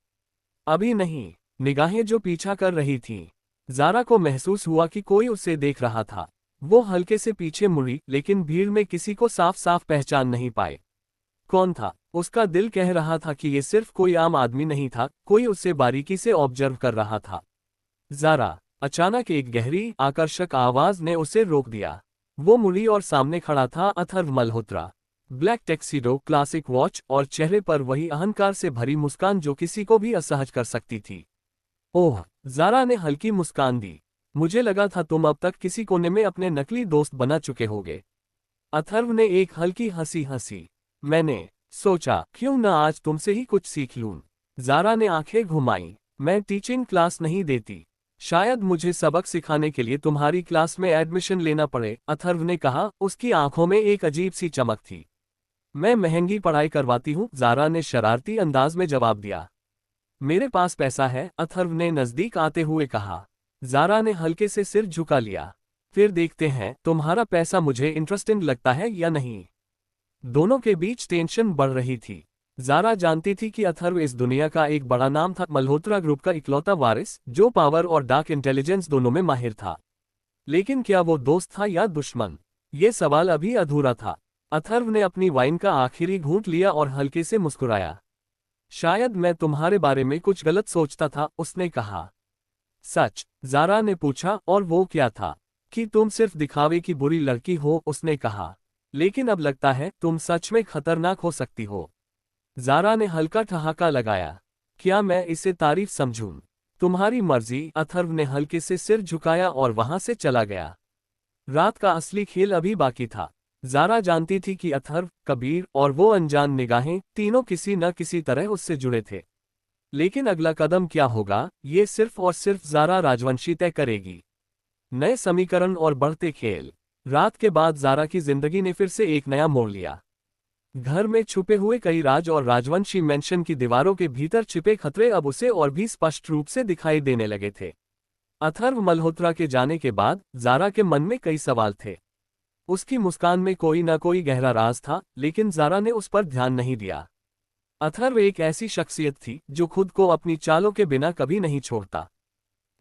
S1: अभी नहीं। निगाहें जो पीछा कर रही थीं। ज़ारा को महसूस हुआ कि कोई उसे देख रहा था। वो हल्के से पीछे मुड़ी, लेकिन भीड़ में किसी को साफ साफ पहचान नहीं पाए। कौन था? उसका दिल कह रहा था कि ये सिर्फ कोई आम आदमी नहीं था, कोई उसे बारीकी से ऑब्जर्व कर रहा था। ज़ारा। अचानक एक गहरी, आकर्षक आवाज ने उसे रोक दिया। वो मुड़ी और सामने खड़ा था Atharva Malhotra. Black tuxedo, classic watch और चेहरे पर वही अहंकार से भरी मुस्कान जो किसी को भी असहज कर सकती थी। ओह! ज़ारा ने हल्की मुस्कान दी। मुझे लगा था तुम अब तक किसी कोने में अपने नकली दोस्त बना चुके होगे। अथर्व ने एक हल्की हंसी हंसी। मैंने सोचा क्यों न आज तुमसे ही कुछ सीख लूं। ज़ारा ने आंखें घुमाई। मैं टीचिंग क्लास नहीं देती। शायद मुझे सबक सिखाने के लिए तुम्हारी क्लास में एडमिशन लेना पड़े, अथर्व ने कहा, उसकी आंखों में एक अजीब सी चमक थी। मैं महंगी पढ़ाई करवाती हूँ, ज़ारा ने शरारती अंदाज में जवाब दिया। मेरे पास पैसा है, अथर्व ने नजदीक आते हुए कहा। ज़ारा ने हल्के से सिर झुका लिया। फिर देखते हैं तुम्हारा पैसा मुझे इंटरेस्टिंग लगता है या नहीं। दोनों के बीच टेंशन बढ़ रही थी। ज़ारा जानती थी कि अथर्व इस दुनिया का एक बड़ा नाम था, मल्होत्रा ग्रुप का इकलौता वारिस, जो पावर और डार्क इंटेलिजेंस दोनों में माहिर था। लेकिन क्या वो दोस्त था या दुश्मन? ये सवाल अभी अधूरा था। अथर्व ने अपनी वाइन का आखिरी घूंट लिया और हल्के से मुस्कुराया। शायद मैं तुम्हारे बारे में कुछ गलत सोचता था, उसने कहा। सच? ज़ारा ने पूछा, और वो क्या था? कि तुम सिर्फ दिखावे की बुरी लड़की हो, उसने कहा। लेकिन अब लगता है तुम सच में खतरनाक हो सकती हो। ज़ारा ने हल्का ठहाका लगाया। क्या मैं इसे तारीफ समझूं? तुम्हारी मर्जी, अथर्व ने हल्के से सिर झुकाया और वहां से चला गया। रात का असली खेल अभी बाकी था। ज़ारा जानती थी कि अथर्व, कबीर और वो अनजान निगाहें, तीनों किसी न किसी तरह उससे जुड़े थे। लेकिन अगला कदम क्या होगा, ये सिर्फ और सिर्फ ज़ारा राजवंशी तय करेगी। नए समीकरण और बढ़ते खेल। रात के बाद ज़ारा की जिंदगी ने फिर से एक नया मोड़ लिया। घर में छुपे हुए कई राज और राजवंशी मेंशन की दीवारों के भीतर छिपे खतरे अब उसे और भी स्पष्ट रूप से दिखाई देने लगे थे। अथर्व मल्होत्रा के जाने के बाद ज़ारा के मन में कई सवाल थे। उसकी मुस्कान में कोई न कोई गहरा राज था, लेकिन ज़ारा ने उस पर ध्यान नहीं दिया। अथर्व एक ऐसी शख्सियत थी जो खुद को अपनी चालों के बिना कभी नहीं छोड़ता।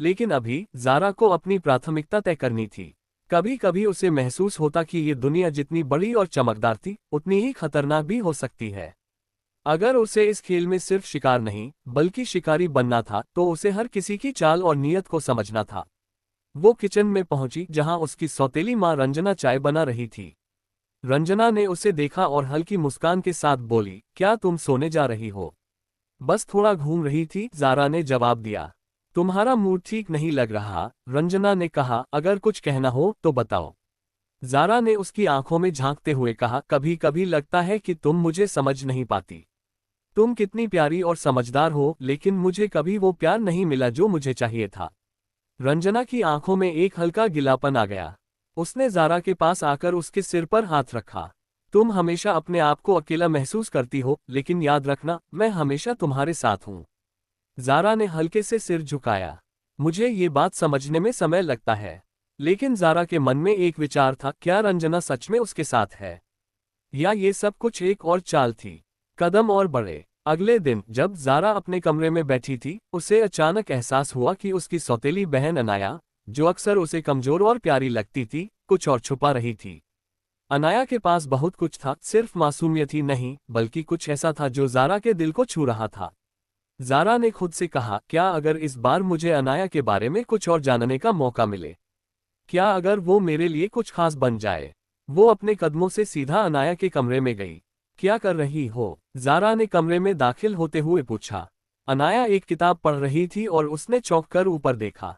S1: लेकिन अभी ज़ारा को अपनी प्राथमिकता तय करनी थी। कभी कभी उसे महसूस होता कि ये दुनिया जितनी बड़ी और चमकदार थी, उतनी ही खतरनाक भी हो सकती है। अगर उसे इस खेल में सिर्फ शिकार नहीं, बल्कि शिकारी बनना था, तो उसे हर किसी की चाल और नीयत को समझना था। वो किचन में पहुंची, जहां उसकी सौतेली मां रंजना चाय बना रही थी। रंजना ने उसे देखा और हल्की मुस्कान के साथ बोली, क्या तुम सोने जा रही हो? बस थोड़ा घूम रही थी, ज़ारा ने जवाब दिया। तुम्हारा मूड ठीक नहीं लग रहा, रंजना ने कहा, अगर कुछ कहना हो तो बताओ। ज़ारा ने उसकी आंखों में झांकते हुए कहा, कभी कभी लगता है कि तुम मुझे समझ नहीं पाती। तुम कितनी प्यारी और समझदार हो, लेकिन मुझे कभी वो प्यार नहीं मिला जो मुझे चाहिए था। रंजना की आंखों में एक हल्का गिलापन आ गया। उसने ज़ारा के पास आकर उसके सिर पर हाथ रखा। तुम हमेशा अपने आप को अकेला महसूस करती हो, लेकिन याद रखना, मैं हमेशा तुम्हारे साथ हूँ। ज़ारा ने हल्के से सिर झुकाया। मुझे ये बात समझने में समय लगता है। लेकिन ज़ारा के मन में एक विचार था, क्या रंजना सच में उसके साथ है, या ये सब कुछ एक और चाल थी। कदम और बढ़े। अगले दिन जब ज़ारा अपने कमरे में बैठी थी, उसे अचानक एहसास हुआ कि उसकी सौतेली बहन अनाया, जो अक्सर उसे कमजोर और प्यारी लगती थी, कुछ और छुपा रही थी। अनाया के पास बहुत कुछ था, सिर्फ मासूमियत ही नहीं, बल्कि कुछ ऐसा था जो ज़ारा के दिल को छू रहा था। ज़ारा ने खुद से कहा, क्या अगर इस बार मुझे अनाया के बारे में कुछ और जानने का मौका मिले? क्या अगर वो मेरे लिए कुछ खास बन जाए? वो अपने कदमों से सीधा अनाया के कमरे में गई। क्या कर रही हो? ज़ारा ने कमरे में दाखिल होते हुए पूछा। अनाया एक किताब पढ़ रही थी और उसने चौंक कर ऊपर देखा।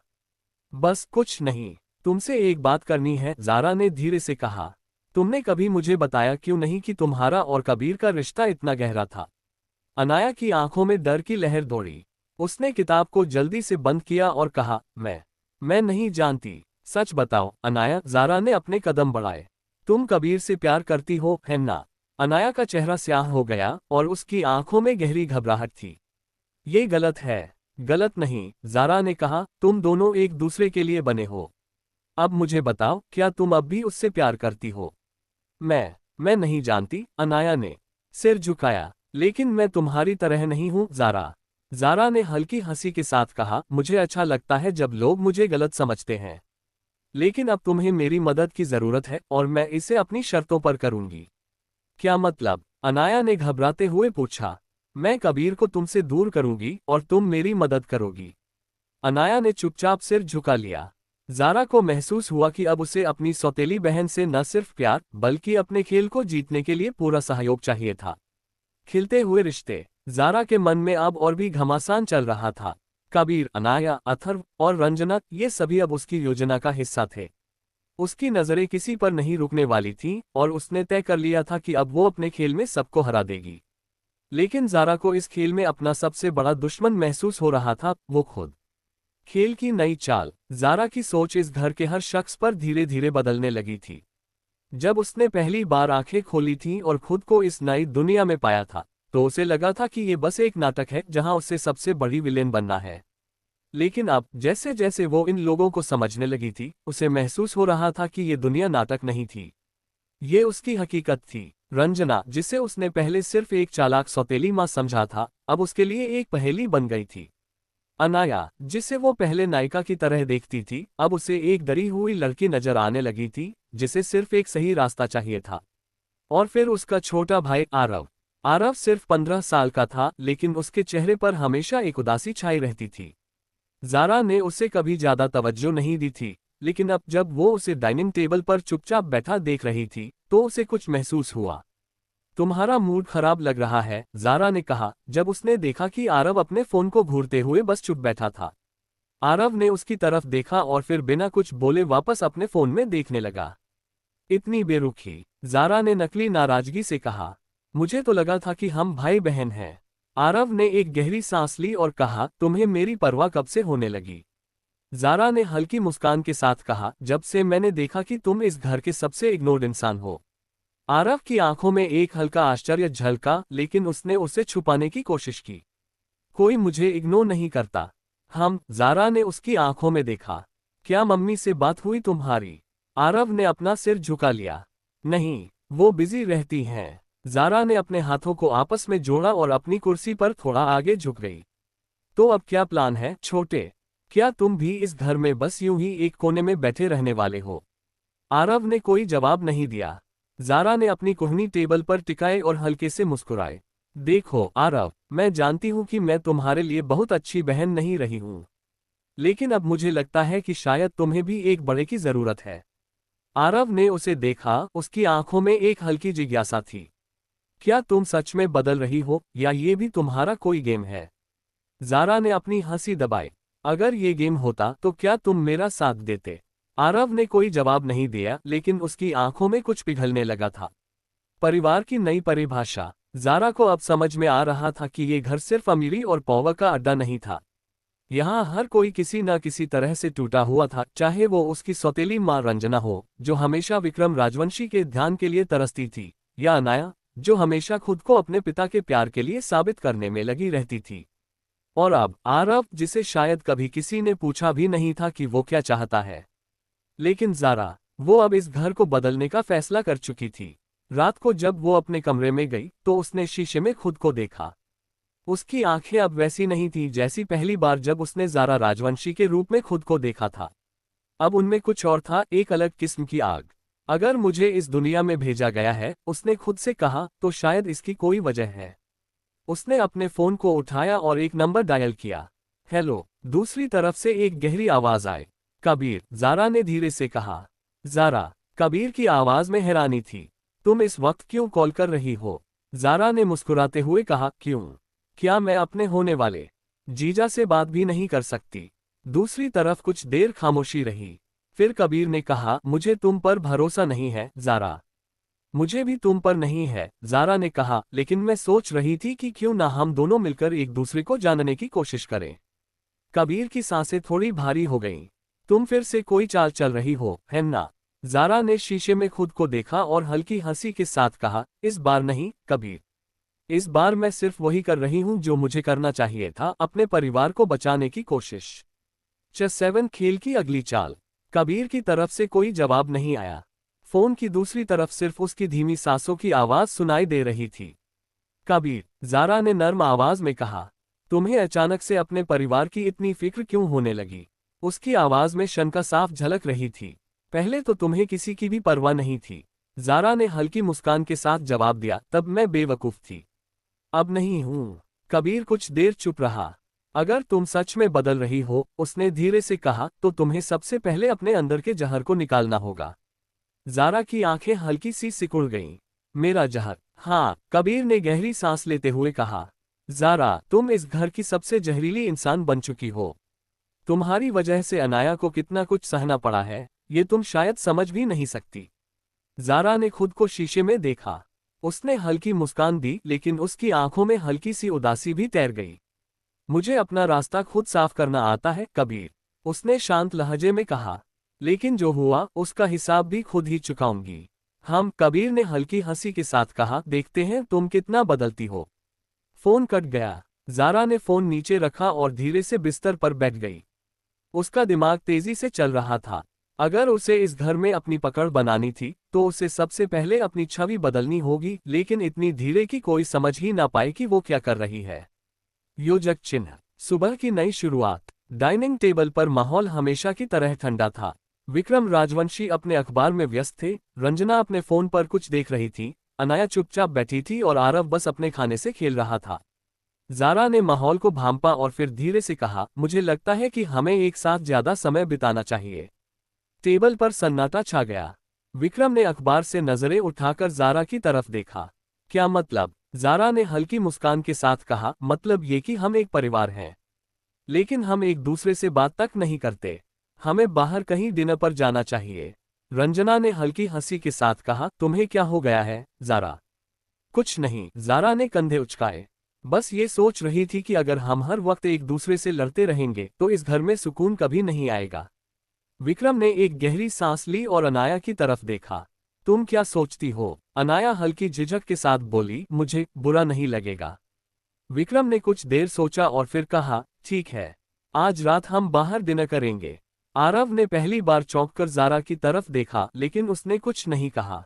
S1: बस कुछ नहीं, तुमसे एक बात करनी है, ज़ारा ने धीरे से कहा। तुमने कभी मुझे बताया क्यों नहीं कि तुम्हारा और कबीर का रिश्ता इतना गहरा था? अनाया की आंखों में डर की लहर दौड़ी। उसने किताब को जल्दी से बंद किया और कहा, मैं नहीं जानती। सच बताओ अनाया, ज़ारा ने अपने कदम बढ़ाए। तुम कबीर से प्यार करती हो, है ना? अनाया का चेहरा स्याह हो गया और उसकी आंखों में गहरी घबराहट थी। ये गलत है। गलत नहीं, ज़ारा ने कहा, तुम दोनों एक दूसरे के लिए बने हो। अब मुझे बताओ, क्या तुम अब भी उससे प्यार करती हो? मैं नहीं जानती, अनाया ने सिर झुकाया। लेकिन मैं तुम्हारी तरह नहीं हूं, ज़ारा। ज़ारा ने हल्की हंसी के साथ कहा, मुझे अच्छा लगता है जब लोग मुझे गलत समझते हैं। लेकिन अब तुम्हें मेरी मदद की ज़रूरत है और मैं इसे अपनी शर्तों पर करूंगी। क्या मतलब? अनाया ने घबराते हुए पूछा। मैं कबीर को तुमसे दूर करूंगी और तुम मेरी मदद करोगी। अनाया ने चुपचाप सिर झुका लिया। ज़ारा को महसूस हुआ कि अब उसे अपनी सौतेली बहन से न सिर्फ प्यार, बल्कि अपने खेल को जीतने के लिए पूरा सहयोग चाहिए था। खिलते हुए रिश्ते। ज़ारा के मन में अब और भी घमासान चल रहा था। कबीर, अनाया, अथर्व और रंजना, ये सभी अब उसकी योजना का हिस्सा थे। उसकी नज़रें किसी पर नहीं रुकने वाली थीं और उसने तय कर लिया था कि अब वो अपने खेल में सबको हरा देगी। लेकिन ज़ारा को इस खेल में अपना सबसे बड़ा दुश्मन महसूस हो रहा था, वो खुद। खेल की नई चाल। ज़ारा की सोच इस घर के हर शख्स पर धीरे धीरे बदलने लगी थी। जब उसने पहली बार आंखें खोली थीं और खुद को इस नई दुनिया में पाया था, तो उसे लगा था कि ये बस एक नाटक है जहां उसे सबसे बड़ी विलेन बनना है। लेकिन अब जैसे जैसे वो इन लोगों को समझने लगी थी, उसे महसूस हो रहा था कि ये दुनिया नाटक नहीं थी। ये उसकी हकीकत थी। रंजना, जिसे उसने पहले सिर्फ एक चालाक सौतेली माँ समझा था, अब उसके लिए एक पहेली बन गई थी। अनाया, जिसे वो पहले नायिका की तरह देखती थी, अब उसे एक डरी हुई लड़की नजर आने लगी थी, जिसे सिर्फ एक सही रास्ता चाहिए था। और फिर उसका छोटा भाई आरव। आरव सिर्फ 15 साल का था, लेकिन उसके चेहरे पर हमेशा एक उदासी छाई रहती थी। ज़ारा ने उसे कभी ज्यादा तवज्जो नहीं दी थी, लेकिन अब जब वो उसे डाइनिंग टेबल पर चुपचाप बैठा देख रही थी, तो उसे कुछ महसूस हुआ। तुम्हारा मूड खराब लग रहा है, ज़ारा ने कहा, जब उसने देखा कि आरव अपने फोन को घूरते हुए बस चुप बैठा था। आरव ने उसकी तरफ देखा और फिर बिना कुछ बोले वापस अपने फोन में देखने लगा। इतनी बेरुखी? ज़ारा ने नकली नाराजगी से कहा। मुझे तो लगा था कि हम भाई बहन हैं। आरव ने एक गहरी सांस ली और कहा, तुम्हें मेरी परवाह कब से होने लगी? ज़ारा ने हल्की मुस्कान के साथ कहा, जब से मैंने देखा कि तुम इस घर के सबसे इग्नोर्ड इंसान हो। आरव की आंखों में एक हल्का आश्चर्य झलका, लेकिन उसने उसे छुपाने की कोशिश की। कोई मुझे इग्नोर नहीं करता। ज़ारा ने उसकी आंखों में देखा। क्या मम्मी से बात हुई तुम्हारी? आरव ने अपना सिर झुका लिया। नहीं, वो बिजी रहती हैं। ज़ारा ने अपने हाथों को आपस में जोड़ा और अपनी कुर्सी पर थोड़ा आगे झुक गई। तो अब क्या प्लान है, छोटे? क्या तुम भी इस घर में बस यूं ही एक कोने में बैठे रहने वाले हो? आरव ने कोई जवाब नहीं दिया। ज़ारा ने अपनी कोहनी टेबल पर टिकाए और हल्के से मुस्कुराए। देखो आरव, मैं जानती हूँ कि मैं तुम्हारे लिए बहुत अच्छी बहन नहीं रही हूँ, लेकिन अब मुझे लगता है कि शायद तुम्हें भी एक बड़े की ज़रूरत है। आरव ने उसे देखा, उसकी आंखों में एक हल्की जिज्ञासा थी। क्या तुम सच में बदल रही हो या ये भी तुम्हारा कोई गेम है? ज़ारा ने अपनी हंसी दबाई। अगर ये गेम होता तो क्या तुम मेरा साथ देते? आरव ने कोई जवाब नहीं दिया, लेकिन उसकी आंखों में कुछ पिघलने लगा था। परिवार की नई परिभाषा। ज़ारा को अब समझ में आ रहा था कि ये घर सिर्फ अमीरी और पौवा का अड्डा नहीं था। यहाँ हर कोई किसी न किसी तरह से टूटा हुआ था, चाहे वो उसकी सौतेली माँ रंजना हो, जो हमेशा विक्रम राजवंशी के ध्यान के लिए तरसती थी, या अनाया, जो हमेशा खुद को अपने पिता के प्यार के लिए साबित करने में लगी रहती थी। और अब आरव, जिसे शायद कभी किसी ने पूछा भी नहीं था कि वो क्या चाहता है। लेकिन ज़ारा, वो अब इस घर को बदलने का फैसला कर चुकी थी। रात को जब वो अपने कमरे में गई तो उसने शीशे में खुद को देखा। उसकी आंखें अब वैसी नहीं थीं जैसी पहली बार जब उसने ज़ारा राजवंशी के रूप में खुद को देखा था। अब उनमें कुछ और था, एक अलग किस्म की आग। अगर मुझे इस दुनिया में भेजा गया है, उसने खुद से कहा, तो शायद इसकी कोई वजह है। उसने अपने फोन को उठाया और एक नंबर डायल किया। हेलो। दूसरी तरफ से एक गहरी आवाज आई। कबीर, ज़ारा ने धीरे से कहा। ज़ारा। कबीर की आवाज में हैरानी थी। तुम इस वक्त क्यों कॉल कर रही हो? ज़ारा ने मुस्कुराते हुए कहा, क्यों? क्या मैं अपने होने वाले जीजा से बात भी नहीं कर सकती? दूसरी तरफ कुछ देर खामोशी रही। फिर कबीर ने कहा, मुझे तुम पर भरोसा नहीं है ज़ारा। मुझे भी तुम पर नहीं है, ज़ारा ने कहा, लेकिन मैं सोच रही थी कि क्यों ना हम दोनों मिलकर एक दूसरे को जानने की कोशिश करें। कबीर की सांसें थोड़ी भारी हो गईं। तुम फिर से कोई चाल चल रही हो, है ना? ज़ारा ने शीशे में खुद को देखा और हल्की हंसी के साथ कहा, इस बार नहीं, कबीर। इस बार मैं सिर्फ वही कर रही हूं जो मुझे करना चाहिए था, अपने परिवार को बचाने की कोशिश। चेस 7 खेल की अगली चाल। कबीर की तरफ से कोई जवाब नहीं आया। फोन की दूसरी तरफ सिर्फ उसकी धीमी सांसों की आवाज सुनाई दे रही थी। कबीर, ज़ारा ने नर्म आवाज में कहा, तुम्हें अचानक से अपने परिवार की इतनी फिक्र क्यों होने लगी? उसकी आवाज में शंका साफ झलक रही थी। पहले तो तुम्हें किसी की भी परवाह नहीं थी। ज़ारा ने हल्की मुस्कान के साथ जवाब दिया, तब मैं बेवकूफ थी। अब नहीं हूं। कबीर कुछ देर चुप रहा। अगर तुम सच में बदल रही हो, उसने धीरे से कहा, तो तुम्हें सबसे पहले अपने अंदर के जहर को निकालना होगा। ज़ारा की आंखें हल्की सी सिकुड़ गईं। मेरा जहर? हाँ, कबीर ने गहरी सांस लेते हुए कहा। ज़ारा, तुम इस घर की सबसे जहरीली इंसान बन चुकी हो। तुम्हारी वजह से अनाया को कितना कुछ सहना पड़ा है, ये तुम शायद समझ भी नहीं सकती। ज़ारा ने खुद को शीशे में देखा। उसने हल्की मुस्कान दी, लेकिन उसकी आंखों में हल्की सी उदासी भी तैर गई। मुझे अपना रास्ता खुद साफ करना आता है, कबीर। उसने शांत लहजे में कहा। लेकिन जो हुआ, उसका हिसाब भी खुद ही चुकाऊंगी। कबीर ने हल्की हंसी के साथ कहा, देखते हैं तुम कितना बदलती हो। फोन कट गया। ज़ारा ने फोन नीचे रखा और धीरे से बिस्तर पर बैठ गई। उसका दिमाग तेजी से चल रहा था। अगर उसे इस घर में अपनी पकड़ बनानी थी, तो उसे सबसे पहले अपनी छवि बदलनी होगी, लेकिन इतनी धीरे कि कोई समझ ही ना पाए कि वो क्या कर रही है। योजक चिन्ह। सुबह की नई शुरुआत। डाइनिंग टेबल पर माहौल हमेशा की तरह ठंडा था। विक्रम राजवंशी अपने अखबार में व्यस्त थे, रंजना अपने फोन पर कुछ देख रही थी, अनाया चुपचाप बैठी थी और आरव बस अपने खाने से खेल रहा था। ज़ारा ने माहौल को भांपा और फिर धीरे से कहा, मुझे लगता है कि हमें एक साथ ज्यादा समय बिताना चाहिए। टेबल पर सन्नाटा छा गया। विक्रम ने अखबार से नजरें उठाकर ज़ारा की तरफ देखा। क्या मतलब? ज़ारा ने हल्की मुस्कान के साथ कहा, मतलब ये कि हम एक परिवार हैं, लेकिन हम एक दूसरे से बात तक नहीं करते। हमें बाहर कहीं डिनर पर जाना चाहिए। रंजना ने हल्की हंसी के साथ कहा, तुम्हें क्या हो गया है, ज़ारा? कुछ नहीं, ज़ारा ने कंधे उचकाए। बस ये सोच रही थी कि अगर हम हर वक्त एक दूसरे से लड़ते रहेंगे तो इस घर में सुकून कभी नहीं आएगा। विक्रम ने एक गहरी सांस ली और अनाया की तरफ देखा। तुम क्या सोचती हो? अनाया हल्की झिझक के साथ बोली, मुझे बुरा नहीं लगेगा। विक्रम ने कुछ देर सोचा और फिर कहा, ठीक है, आज रात हम बाहर डिनर करेंगे। आरव ने पहली बार चौंककर ज़ारा की तरफ देखा, लेकिन उसने कुछ नहीं कहा।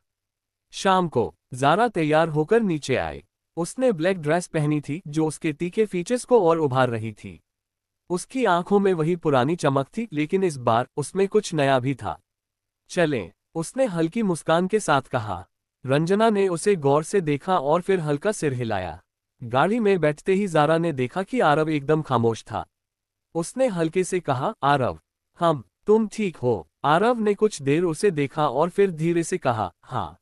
S1: शाम को ज़ारा तैयार होकर नीचे आई। उसने ब्लैक ड्रेस पहनी थी जो उसके तीखे फीचर्स को और उभार रही थी। उसकी आंखों में वही पुरानी चमक थी, लेकिन इस बार उसमें कुछ नया भी था। चलें, उसने हल्की मुस्कान के साथ कहा। रंजना ने उसे गौर से देखा और फिर हल्का सिर हिलाया। गाड़ी में बैठते ही ज़ारा ने देखा कि आरव एकदम खामोश था। उसने हल्के से कहा, आरव, हम तुम ठीक हो? आरव ने कुछ देर उसे देखा और फिर धीरे से कहा, हाँ।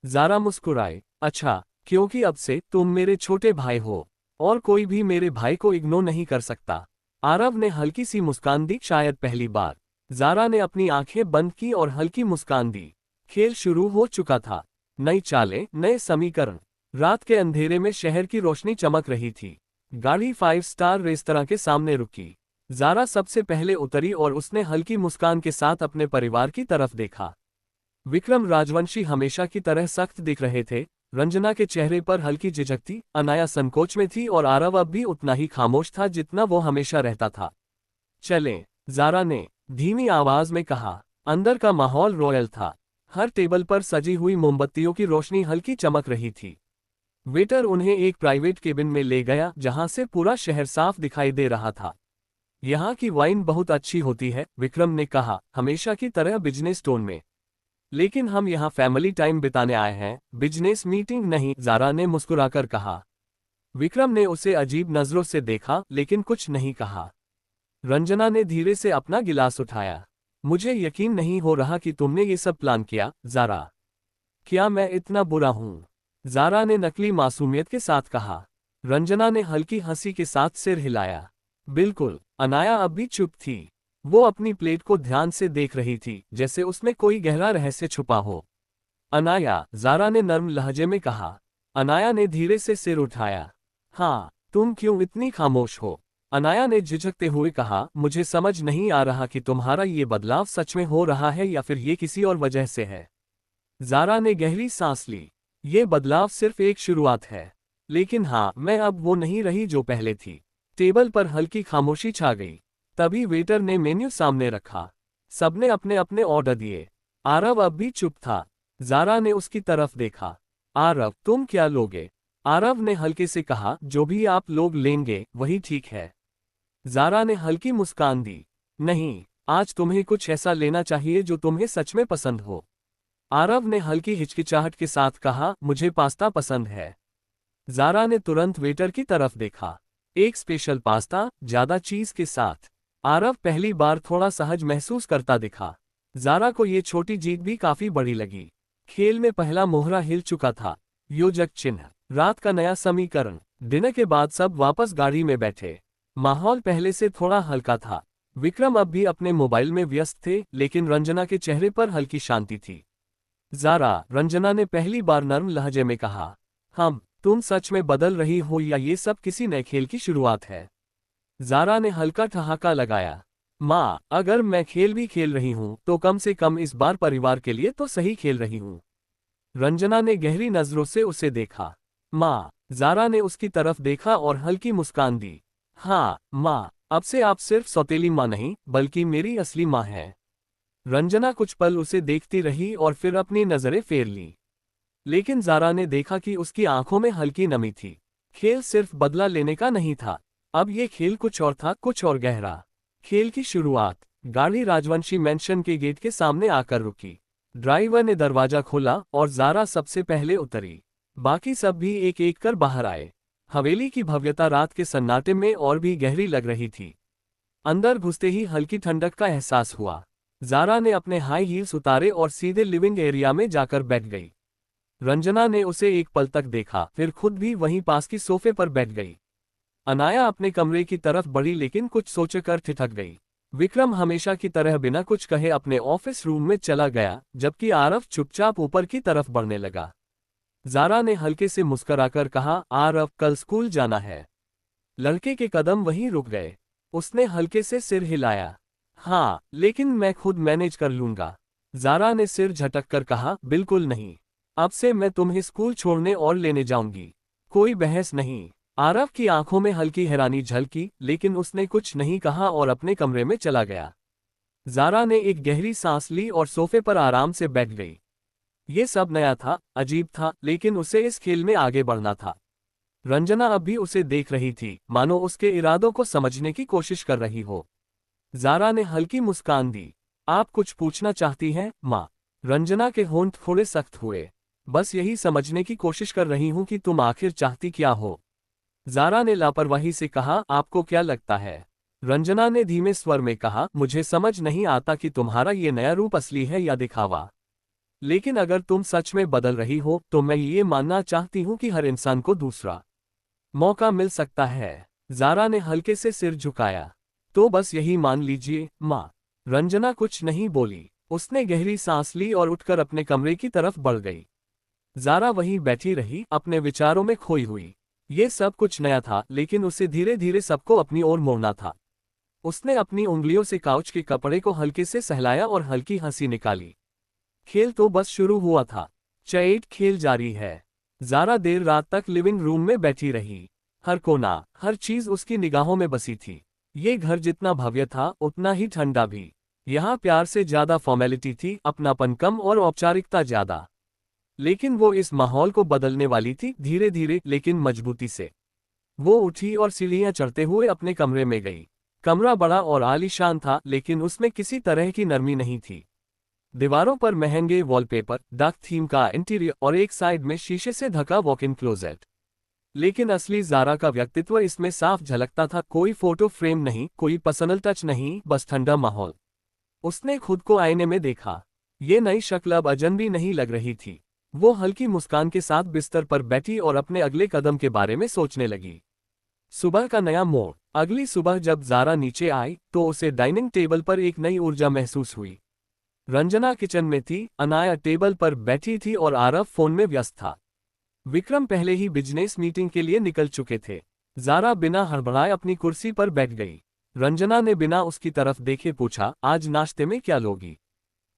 S1: ज़ारा मुस्कुराए, अच्छा, क्योंकि अब से तुम मेरे छोटे भाई हो और कोई भी मेरे भाई को इग्नोर नहीं कर सकता। आरव ने हल्की सी मुस्कान दी, शायद पहली बार। ज़ारा ने अपनी आंखें बंद की और हल्की मुस्कान दी। खेल शुरू हो चुका था। नई चालें, नए समीकरण। रात के अंधेरे में शहर की रोशनी चमक रही थी। गाड़ी 5 स्टार रेस्तरां के सामने रुकी। ज़ारा सबसे पहले उतरी और उसने हल्की मुस्कान के साथ अपने परिवार की तरफ देखा। विक्रम राजवंशी हमेशा की तरह सख्त दिख रहे थे। रंजना के चेहरे पर हल्की झिझक थी, अनाया संकोच में थी और आरव अब भी उतना ही खामोश था जितना वो हमेशा रहता था। चलें, ज़ारा ने धीमी आवाज में कहा। अंदर का माहौल रॉयल था। हर टेबल पर सजी हुई मोमबत्तियों की रोशनी हल्की चमक रही थी। वेटर उन्हें एक प्राइवेट केबिन में ले गया जहां से पूरा शहर साफ दिखाई दे रहा था। यहाँ की वाइन बहुत अच्छी होती है, विक्रम ने कहा, हमेशा की तरह बिजनेस टोन में। लेकिन हम यहाँ फैमिली टाइम बिताने आए हैं, बिजनेस मीटिंग नहीं, ज़ारा ने मुस्कुराकर कहा। विक्रम ने उसे अजीब नजरों से देखा लेकिन कुछ नहीं कहा। रंजना ने धीरे से अपना गिलास उठाया। मुझे यकीन नहीं हो रहा कि तुमने ये सब प्लान किया, ज़ारा। क्या मैं इतना बुरा हूँ? ज़ारा ने नकली मासूमियत के साथ कहा। रंजना ने हल्की हंसी के साथ सिर हिलाया। बिल्कुल। अनाया अब भी चुप थी। वो अपनी प्लेट को ध्यान से देख रही थी, जैसे उसमें कोई गहरा रहस्य छुपा हो। अनाया, ज़ारा ने नर्म लहजे में कहा। अनाया ने धीरे से सिर उठाया। हाँ, तुम क्यों इतनी खामोश हो? अनाया ने झिझकते हुए कहा, मुझे समझ नहीं आ रहा कि तुम्हारा ये बदलाव सच में हो रहा है या फिर ये किसी और वजह से है। ज़ारा ने गहरी सांस ली। ये बदलाव सिर्फ एक शुरुआत है। लेकिन हाँ, मैं अब वो नहीं रही जो पहले थी। टेबल पर हल्की खामोशी छा गई। तभी वेटर ने मेन्यू सामने रखा। सबने अपने अपने ऑर्डर दिए। आरव अब भी चुप था। ज़ारा ने उसकी तरफ देखा। आरव, तुम क्या लोगे? आरव ने हल्के से कहा, जो भी आप लोग लेंगे वही ठीक है। ज़ारा ने हल्की मुस्कान दी। नहीं, आज तुम्हें कुछ ऐसा लेना चाहिए जो तुम्हें सच में पसंद हो। आरव ने हल्की हिचकिचाहट के साथ कहा, मुझे पास्ता पसंद है। ज़ारा ने तुरंत वेटर की तरफ देखा। एक स्पेशल पास्ता, ज़्यादा चीज़ के साथ। आरव पहली बार थोड़ा सहज महसूस करता दिखा। ज़ारा को ये छोटी जीत भी काफी बड़ी लगी। खेल में पहला मोहरा हिल चुका था। योजक चिन्ह। रात का नया समीकरण। डिनर के बाद सब वापस गाड़ी में बैठे। माहौल पहले से थोड़ा हल्का था। विक्रम अब भी अपने मोबाइल में व्यस्त थे, लेकिन रंजना के चेहरे पर हल्की शांति थी। ज़ारा, रंजना ने पहली बार नर्म लहजे में कहा, तुम सच में बदल रही हो या ये सब किसी नए खेल की शुरुआत है? ज़ारा ने हल्का ठहाका लगाया। माँ, अगर मैं खेल भी खेल रही हूँ तो कम से कम इस बार परिवार के लिए तो सही खेल रही हूँ। रंजना ने गहरी नजरों से उसे देखा। माँ, ज़ारा ने उसकी तरफ देखा और हल्की मुस्कान दी। हाँ माँ, अब से आप सिर्फ सौतेली माँ नहीं बल्कि मेरी असली माँ हैं। रंजना कुछ पल उसे देखती रही और फिर अपनी नजरें फेर ली। लेकिन ज़ारा ने देखा कि उसकी आंखों में हल्की नमी थी। खेल सिर्फ बदला लेने का नहीं था। अब ये खेल कुछ और था, कुछ और गहरा। खेल की शुरुआत। गाड़ी राजवंशी मैंशन के गेट के सामने आकर रुकी। ड्राइवर ने दरवाजा खोला और ज़ारा सबसे पहले उतरी। बाकी सब भी एक एक कर बाहर आए। हवेली की भव्यता रात के सन्नाटे में और भी गहरी लग रही थी। अंदर घुसते ही हल्की ठंडक का एहसास हुआ। ज़ारा ने अपने हाई हील्स उतारे और सीधे लिविंग एरिया में जाकर बैठ गई। रंजना ने उसे एक पल तक देखा, फिर खुद भी वहीं पास की सोफे पर बैठ गई। अनाया अपने कमरे की तरफ बढ़ी लेकिन कुछ सोचकर ठिठक गई। विक्रम हमेशा की तरह बिना कुछ कहे अपने ऑफिस रूम में चला गया, जबकि आरव चुपचाप ऊपर की तरफ बढ़ने लगा। ज़ारा ने हल्के से मुस्कुराकर कहा, आरव, कल स्कूल जाना है? लड़के के कदम वहीं रुक गए। उसने हल्के से सिर हिलाया। हाँ, लेकिन मैं खुद मैनेज कर लूंगा। ज़ारा ने सिर झटक कर कहा, बिल्कुल नहीं। अब से मैं तुम्हें स्कूल छोड़ने और लेने जाऊंगी। कोई बहस नहीं। आरव की आंखों में हल्की हैरानी झलकी, लेकिन उसने कुछ नहीं कहा और अपने कमरे में चला गया। ज़ारा ने एक गहरी सांस ली और सोफे पर आराम से बैठ गई। ये सब नया था, अजीब था, लेकिन उसे इस खेल में आगे बढ़ना था। रंजना अब भी उसे देख रही थी, मानो उसके इरादों को समझने की कोशिश कर रही हो। ज़ारा ने हल्की मुस्कान दी। आप कुछ पूछना चाहती हैं, माँ? रंजना के होंठ थोड़े सख्त हुए। बस यही समझने की कोशिश कर रही हूं कि तुम आखिर चाहती क्या हो। ज़ारा ने लापरवाही से कहा, आपको क्या लगता है? रंजना ने धीमे स्वर में कहा, मुझे समझ नहीं आता कि तुम्हारा ये नया रूप असली है या दिखावा। लेकिन अगर तुम सच में बदल रही हो तो मैं ये मानना चाहती हूँ कि हर इंसान को दूसरा मौका मिल सकता है। ज़ारा ने हल्के से सिर झुकाया। तो बस यही मान लीजिए, माँ। रंजना कुछ नहीं बोली। उसने गहरी सांस ली और उठकर अपने कमरे की तरफ बढ़ गई। ज़ारा वहीं बैठी रही, अपने विचारों में खोई हुई। ये सब कुछ नया था, लेकिन उसे धीरे धीरे सबको अपनी ओर मोड़ना था। उसने अपनी उंगलियों से काउच के कपड़े को हल्के से सहलाया और हल्की हंसी निकाली। खेल तो बस शुरू हुआ था। चैट खेल जारी है। ज़ारा देर रात तक लिविंग रूम में बैठी रही। हर कोना, हर चीज उसकी निगाहों में बसी थी। ये घर जितना भव्य था उतना ही ठंडा भी। यहाँ प्यार से ज्यादा फॉर्मेलिटी थी, अपनापन कम और औपचारिकता ज्यादा। लेकिन वो इस माहौल को बदलने वाली थी, धीरे धीरे लेकिन मजबूती से। वो उठी और सीढ़ियां चढ़ते हुए अपने कमरे में गई। कमरा बड़ा और आलीशान था, लेकिन उसमें किसी तरह की नरमी नहीं थी। दीवारों पर महंगे वॉलपेपर, डार्क थीम का इंटीरियर और एक साइड में शीशे से ढका वॉक इन क्लोजेट। लेकिन असली ज़ारा का व्यक्तित्व इसमें साफ झलकता था। कोई फोटो फ्रेम नहीं, कोई पर्सनल टच नहीं, बस ठंडा माहौल। उसने खुद को आईने में देखा। ये नई शक्ल अब अजनबी नहीं लग रही थी। वो हल्की मुस्कान के साथ बिस्तर पर बैठी और अपने अगले कदम के बारे में सोचने लगी। सुबह का नया मोड़। अगली सुबह जब ज़ारा नीचे आई तो उसे डाइनिंग टेबल पर एक नई ऊर्जा महसूस हुई। रंजना किचन में थी, अनाया टेबल पर बैठी थी और आरव फोन में व्यस्त था। विक्रम पहले ही बिजनेस मीटिंग के लिए निकल चुके थे। ज़ारा बिना हड़बड़ाए अपनी कुर्सी पर बैठ गई। रंजना ने बिना उसकी तरफ देखे पूछा, आज नाश्ते में क्या लोगी?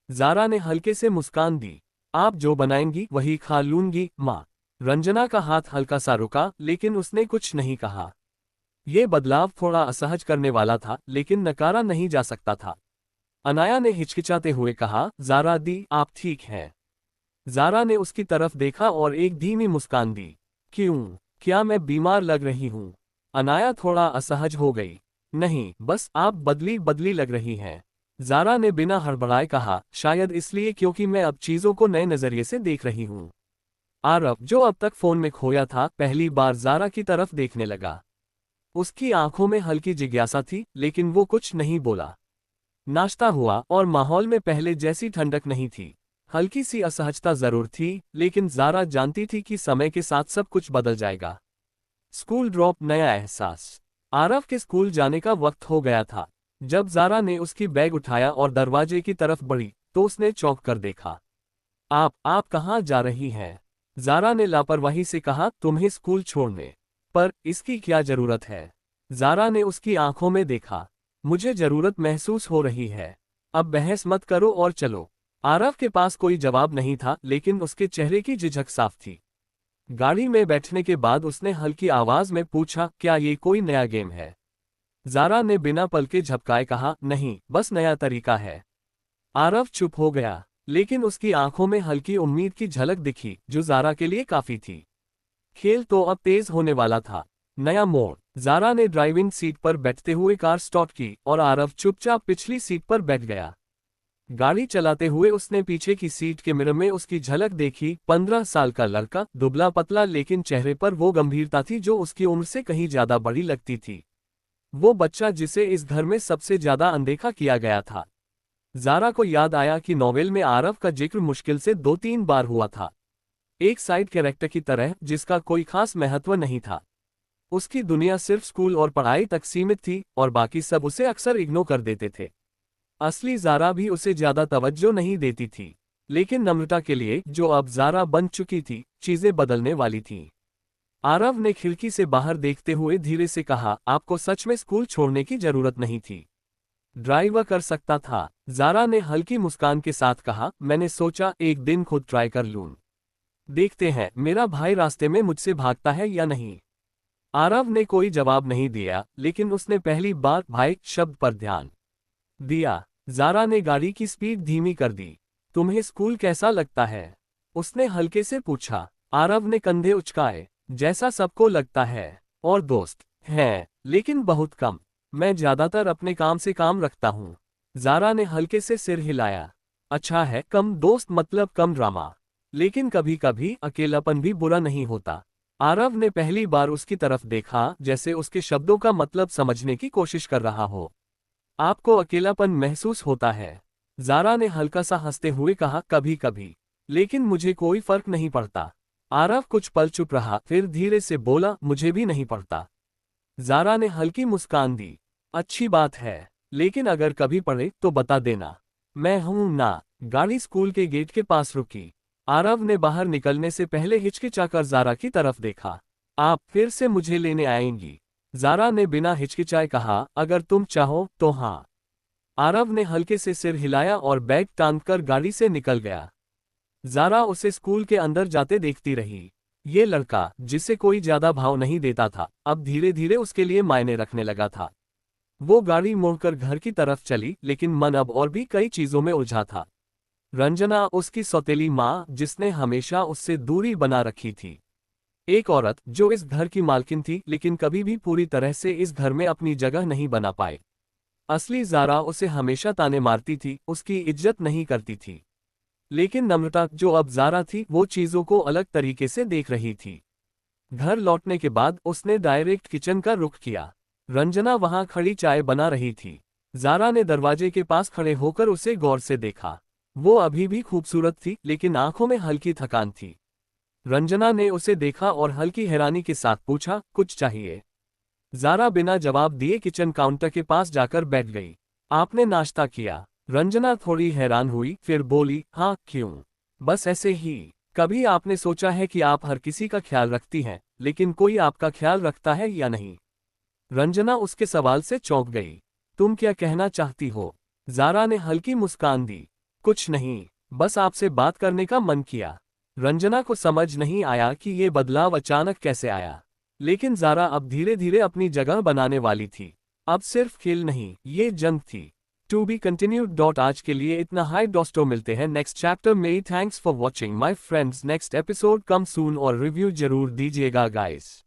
S1: ज़ारा ने हल्के से मुस्कान दी, आप जो बनाएंगी वही खा लूंगी, माँ। रंजना का हाथ हल्का सा रुका, लेकिन उसने कुछ नहीं कहा। यह बदलाव थोड़ा असहज करने वाला था, लेकिन नकारा नहीं जा सकता था। अनाया ने हिचकिचाते हुए कहा, ज़ारा दी, आप ठीक हैं? ज़ारा ने उसकी तरफ देखा और एक धीमी मुस्कान दी। क्यों, क्या मैं बीमार लग रही हूँ? अनाया थोड़ा असहज हो गई। नहीं, बस आप बदली बदली लग रही हैं। ज़ारा ने बिना हड़बड़ाए कहा, शायद इसलिए क्योंकि मैं अब चीज़ों को नए नज़रिए से देख रही हूँ। आरव, जो अब तक फोन में खोया था, पहली बार ज़ारा की तरफ देखने लगा। उसकी आंखों में हल्की जिज्ञासा थी, लेकिन वो कुछ नहीं बोला। नाश्ता हुआ और माहौल में पहले जैसी ठंडक नहीं थी। हल्की सी असहजता जरूर थी, लेकिन ज़ारा जानती थी कि समय के साथ सब कुछ बदल जाएगा। स्कूल ड्रॉप, नया एहसास। आरव के स्कूल जाने का वक्त हो गया था। जब ज़ारा ने उसकी बैग उठाया और दरवाजे की तरफ बढ़ी तो उसने चौंक कर देखा। आप कहाँ जा रही हैं? ज़ारा ने लापरवाही से कहा, तुम्हें स्कूल छोड़ने। पर इसकी क्या जरूरत है? ज़ारा ने उसकी आंखों में देखा। मुझे जरूरत महसूस हो रही है। अब बहस मत करो और चलो। आरव के पास कोई जवाब नहीं था, लेकिन उसके चेहरे की झिझक साफ थी। गाड़ी में बैठने के बाद उसने हल्की आवाज में पूछा, क्या ये कोई नया गेम है? ज़ारा ने बिना पलके झपकाए कहा, नहीं, बस नया तरीका है। आरव चुप हो गया, लेकिन उसकी आंखों में हल्की उम्मीद की झलक दिखी, जो ज़ारा के लिए काफी थी। खेल तो अब तेज होने वाला था। नया मोड़। ज़ारा ने ड्राइविंग सीट पर बैठते हुए कार स्टार्ट की और आरव चुपचाप पिछली सीट पर बैठ गया। गाड़ी चलाते हुए उसने पीछे की सीट के मिरर में उसकी झलक देखी। 15 साल का लड़का, दुबला पतला, लेकिन चेहरे पर वो गंभीरता थी जो उसकी उम्र से कहीं ज्यादा बड़ी लगती थी। वो बच्चा जिसे इस घर में सबसे ज्यादा अनदेखा किया गया था। ज़ारा को याद आया कि नॉवेल में आरव का जिक्र मुश्किल से 2-3 बार हुआ था। एक साइड कैरेक्टर की तरह, जिसका कोई खास महत्व नहीं था। उसकी दुनिया सिर्फ स्कूल और पढ़ाई तक सीमित थी और बाकी सब उसे अक्सर इग्नोर कर देते थे। असली ज़ारा भी उसे ज्यादा तवज्जो नहीं देती थी, लेकिन नम्रता के लिए, जो अब ज़ारा बन चुकी थी, चीजें बदलने वाली थीं। आरव ने खिड़की से बाहर देखते हुए धीरे से कहा, आपको सच में स्कूल छोड़ने की जरूरत नहीं थी। ड्राइव कर सकता था। ज़ारा ने हल्की मुस्कान के साथ कहा, मैंने सोचा एक दिन खुद ट्राई कर लूं। देखते हैं मेरा भाई रास्ते में मुझसे भागता है या नहीं। आरव ने कोई जवाब नहीं दिया, लेकिन उसने पहली बार भाई शब्द पर ध्यान दिया। ज़ारा ने गाड़ी की स्पीड धीमी कर दी। तुम्हें स्कूल कैसा लगता है? उसने हल्के से पूछा। आरव ने कंधे उचकाए। जैसा सबको लगता है। और दोस्त हैं, लेकिन बहुत कम। मैं ज्यादातर अपने काम से काम रखता हूँ। ज़ारा ने हल्के से सिर हिलाया। अच्छा है, कम दोस्त मतलब कम ड्रामा। लेकिन कभी कभी अकेलापन भी बुरा नहीं होता। आरव ने पहली बार उसकी तरफ देखा, जैसे उसके शब्दों का मतलब समझने की कोशिश कर रहा हो। आपको अकेलापन महसूस होता है? ज़ारा ने हल्का सा हंसते हुए कहा, कभी कभी, लेकिन मुझे कोई फर्क नहीं पड़ता। आरव कुछ पल चुप रहा, फिर धीरे से बोला, मुझे भी नहीं पड़ता। ज़ारा ने हल्की मुस्कान दी। अच्छी बात है, लेकिन अगर कभी पड़े तो बता देना। मैं हूं ना। गाड़ी स्कूल के गेट के पास रुकी। आरव ने बाहर निकलने से पहले हिचकिचाकर ज़ारा की तरफ देखा। आप फिर से मुझे लेने आएंगी? ज़ारा ने बिना हिचकिचाए कहा, अगर तुम चाहो तो हाँ। आरव ने हल्के से सिर हिलाया और बैग टांगकर गाड़ी से निकल गया। ज़ारा उसे स्कूल के अंदर जाते देखती रही। ये लड़का, जिसे कोई ज्यादा भाव नहीं देता था, अब धीरे धीरे उसके लिए मायने रखने लगा था। वो गाड़ी मोड़कर घर की तरफ चली, लेकिन मन अब और भी कई चीजों में उलझा था। रंजना, उसकी सौतेली माँ, जिसने हमेशा उससे दूरी बना रखी थी। एक औरत जो इस घर की मालकिन थी, लेकिन कभी भी पूरी तरह से इस घर में अपनी जगह नहीं बना पाई। असली ज़ारा उसे हमेशा ताने मारती थी, उसकी इज्जत नहीं करती थी। लेकिन नम्रता, जो अब ज़ारा थी, वो चीज़ों को अलग तरीके से देख रही थी। घर लौटने के बाद उसने डायरेक्ट किचन का रुख किया। रंजना वहां खड़ी चाय बना रही थी। ज़ारा ने दरवाजे के पास खड़े होकर उसे गौर से देखा। वो अभी भी खूबसूरत थी, लेकिन आंखों में हल्की थकान थी। रंजना ने उसे देखा और हल्की हैरानी के साथ पूछा, कुछ चाहिए? ज़ारा बिना जवाब दिए किचन काउंटर के पास जाकर बैठ गई। आपने नाश्ता किया? रंजना थोड़ी हैरान हुई, फिर बोली, हाँ, क्यों? बस ऐसे ही। कभी आपने सोचा है कि आप हर किसी का ख्याल रखती हैं, लेकिन कोई आपका ख्याल रखता है या नहीं? रंजना उसके सवाल से चौंक गई। तुम क्या कहना चाहती हो? ज़ारा ने हल्की मुस्कान दी। कुछ नहीं, बस आपसे बात करने का मन किया। रंजना को समझ नहीं आया कि ये बदलाव अचानक कैसे आया। लेकिन ज़ारा अब धीरे धीरे अपनी जगह बनाने वाली थी। अब सिर्फ खेल नहीं, ये जंग थी। To be continued. आज के लिए इतना। हाई दोस्तों, मिलते हैं नेक्स्ट चैप्टर में। Thanks for watching my friends. Next episode come soon और रिव्यू जरूर दीजिएगा गाइस।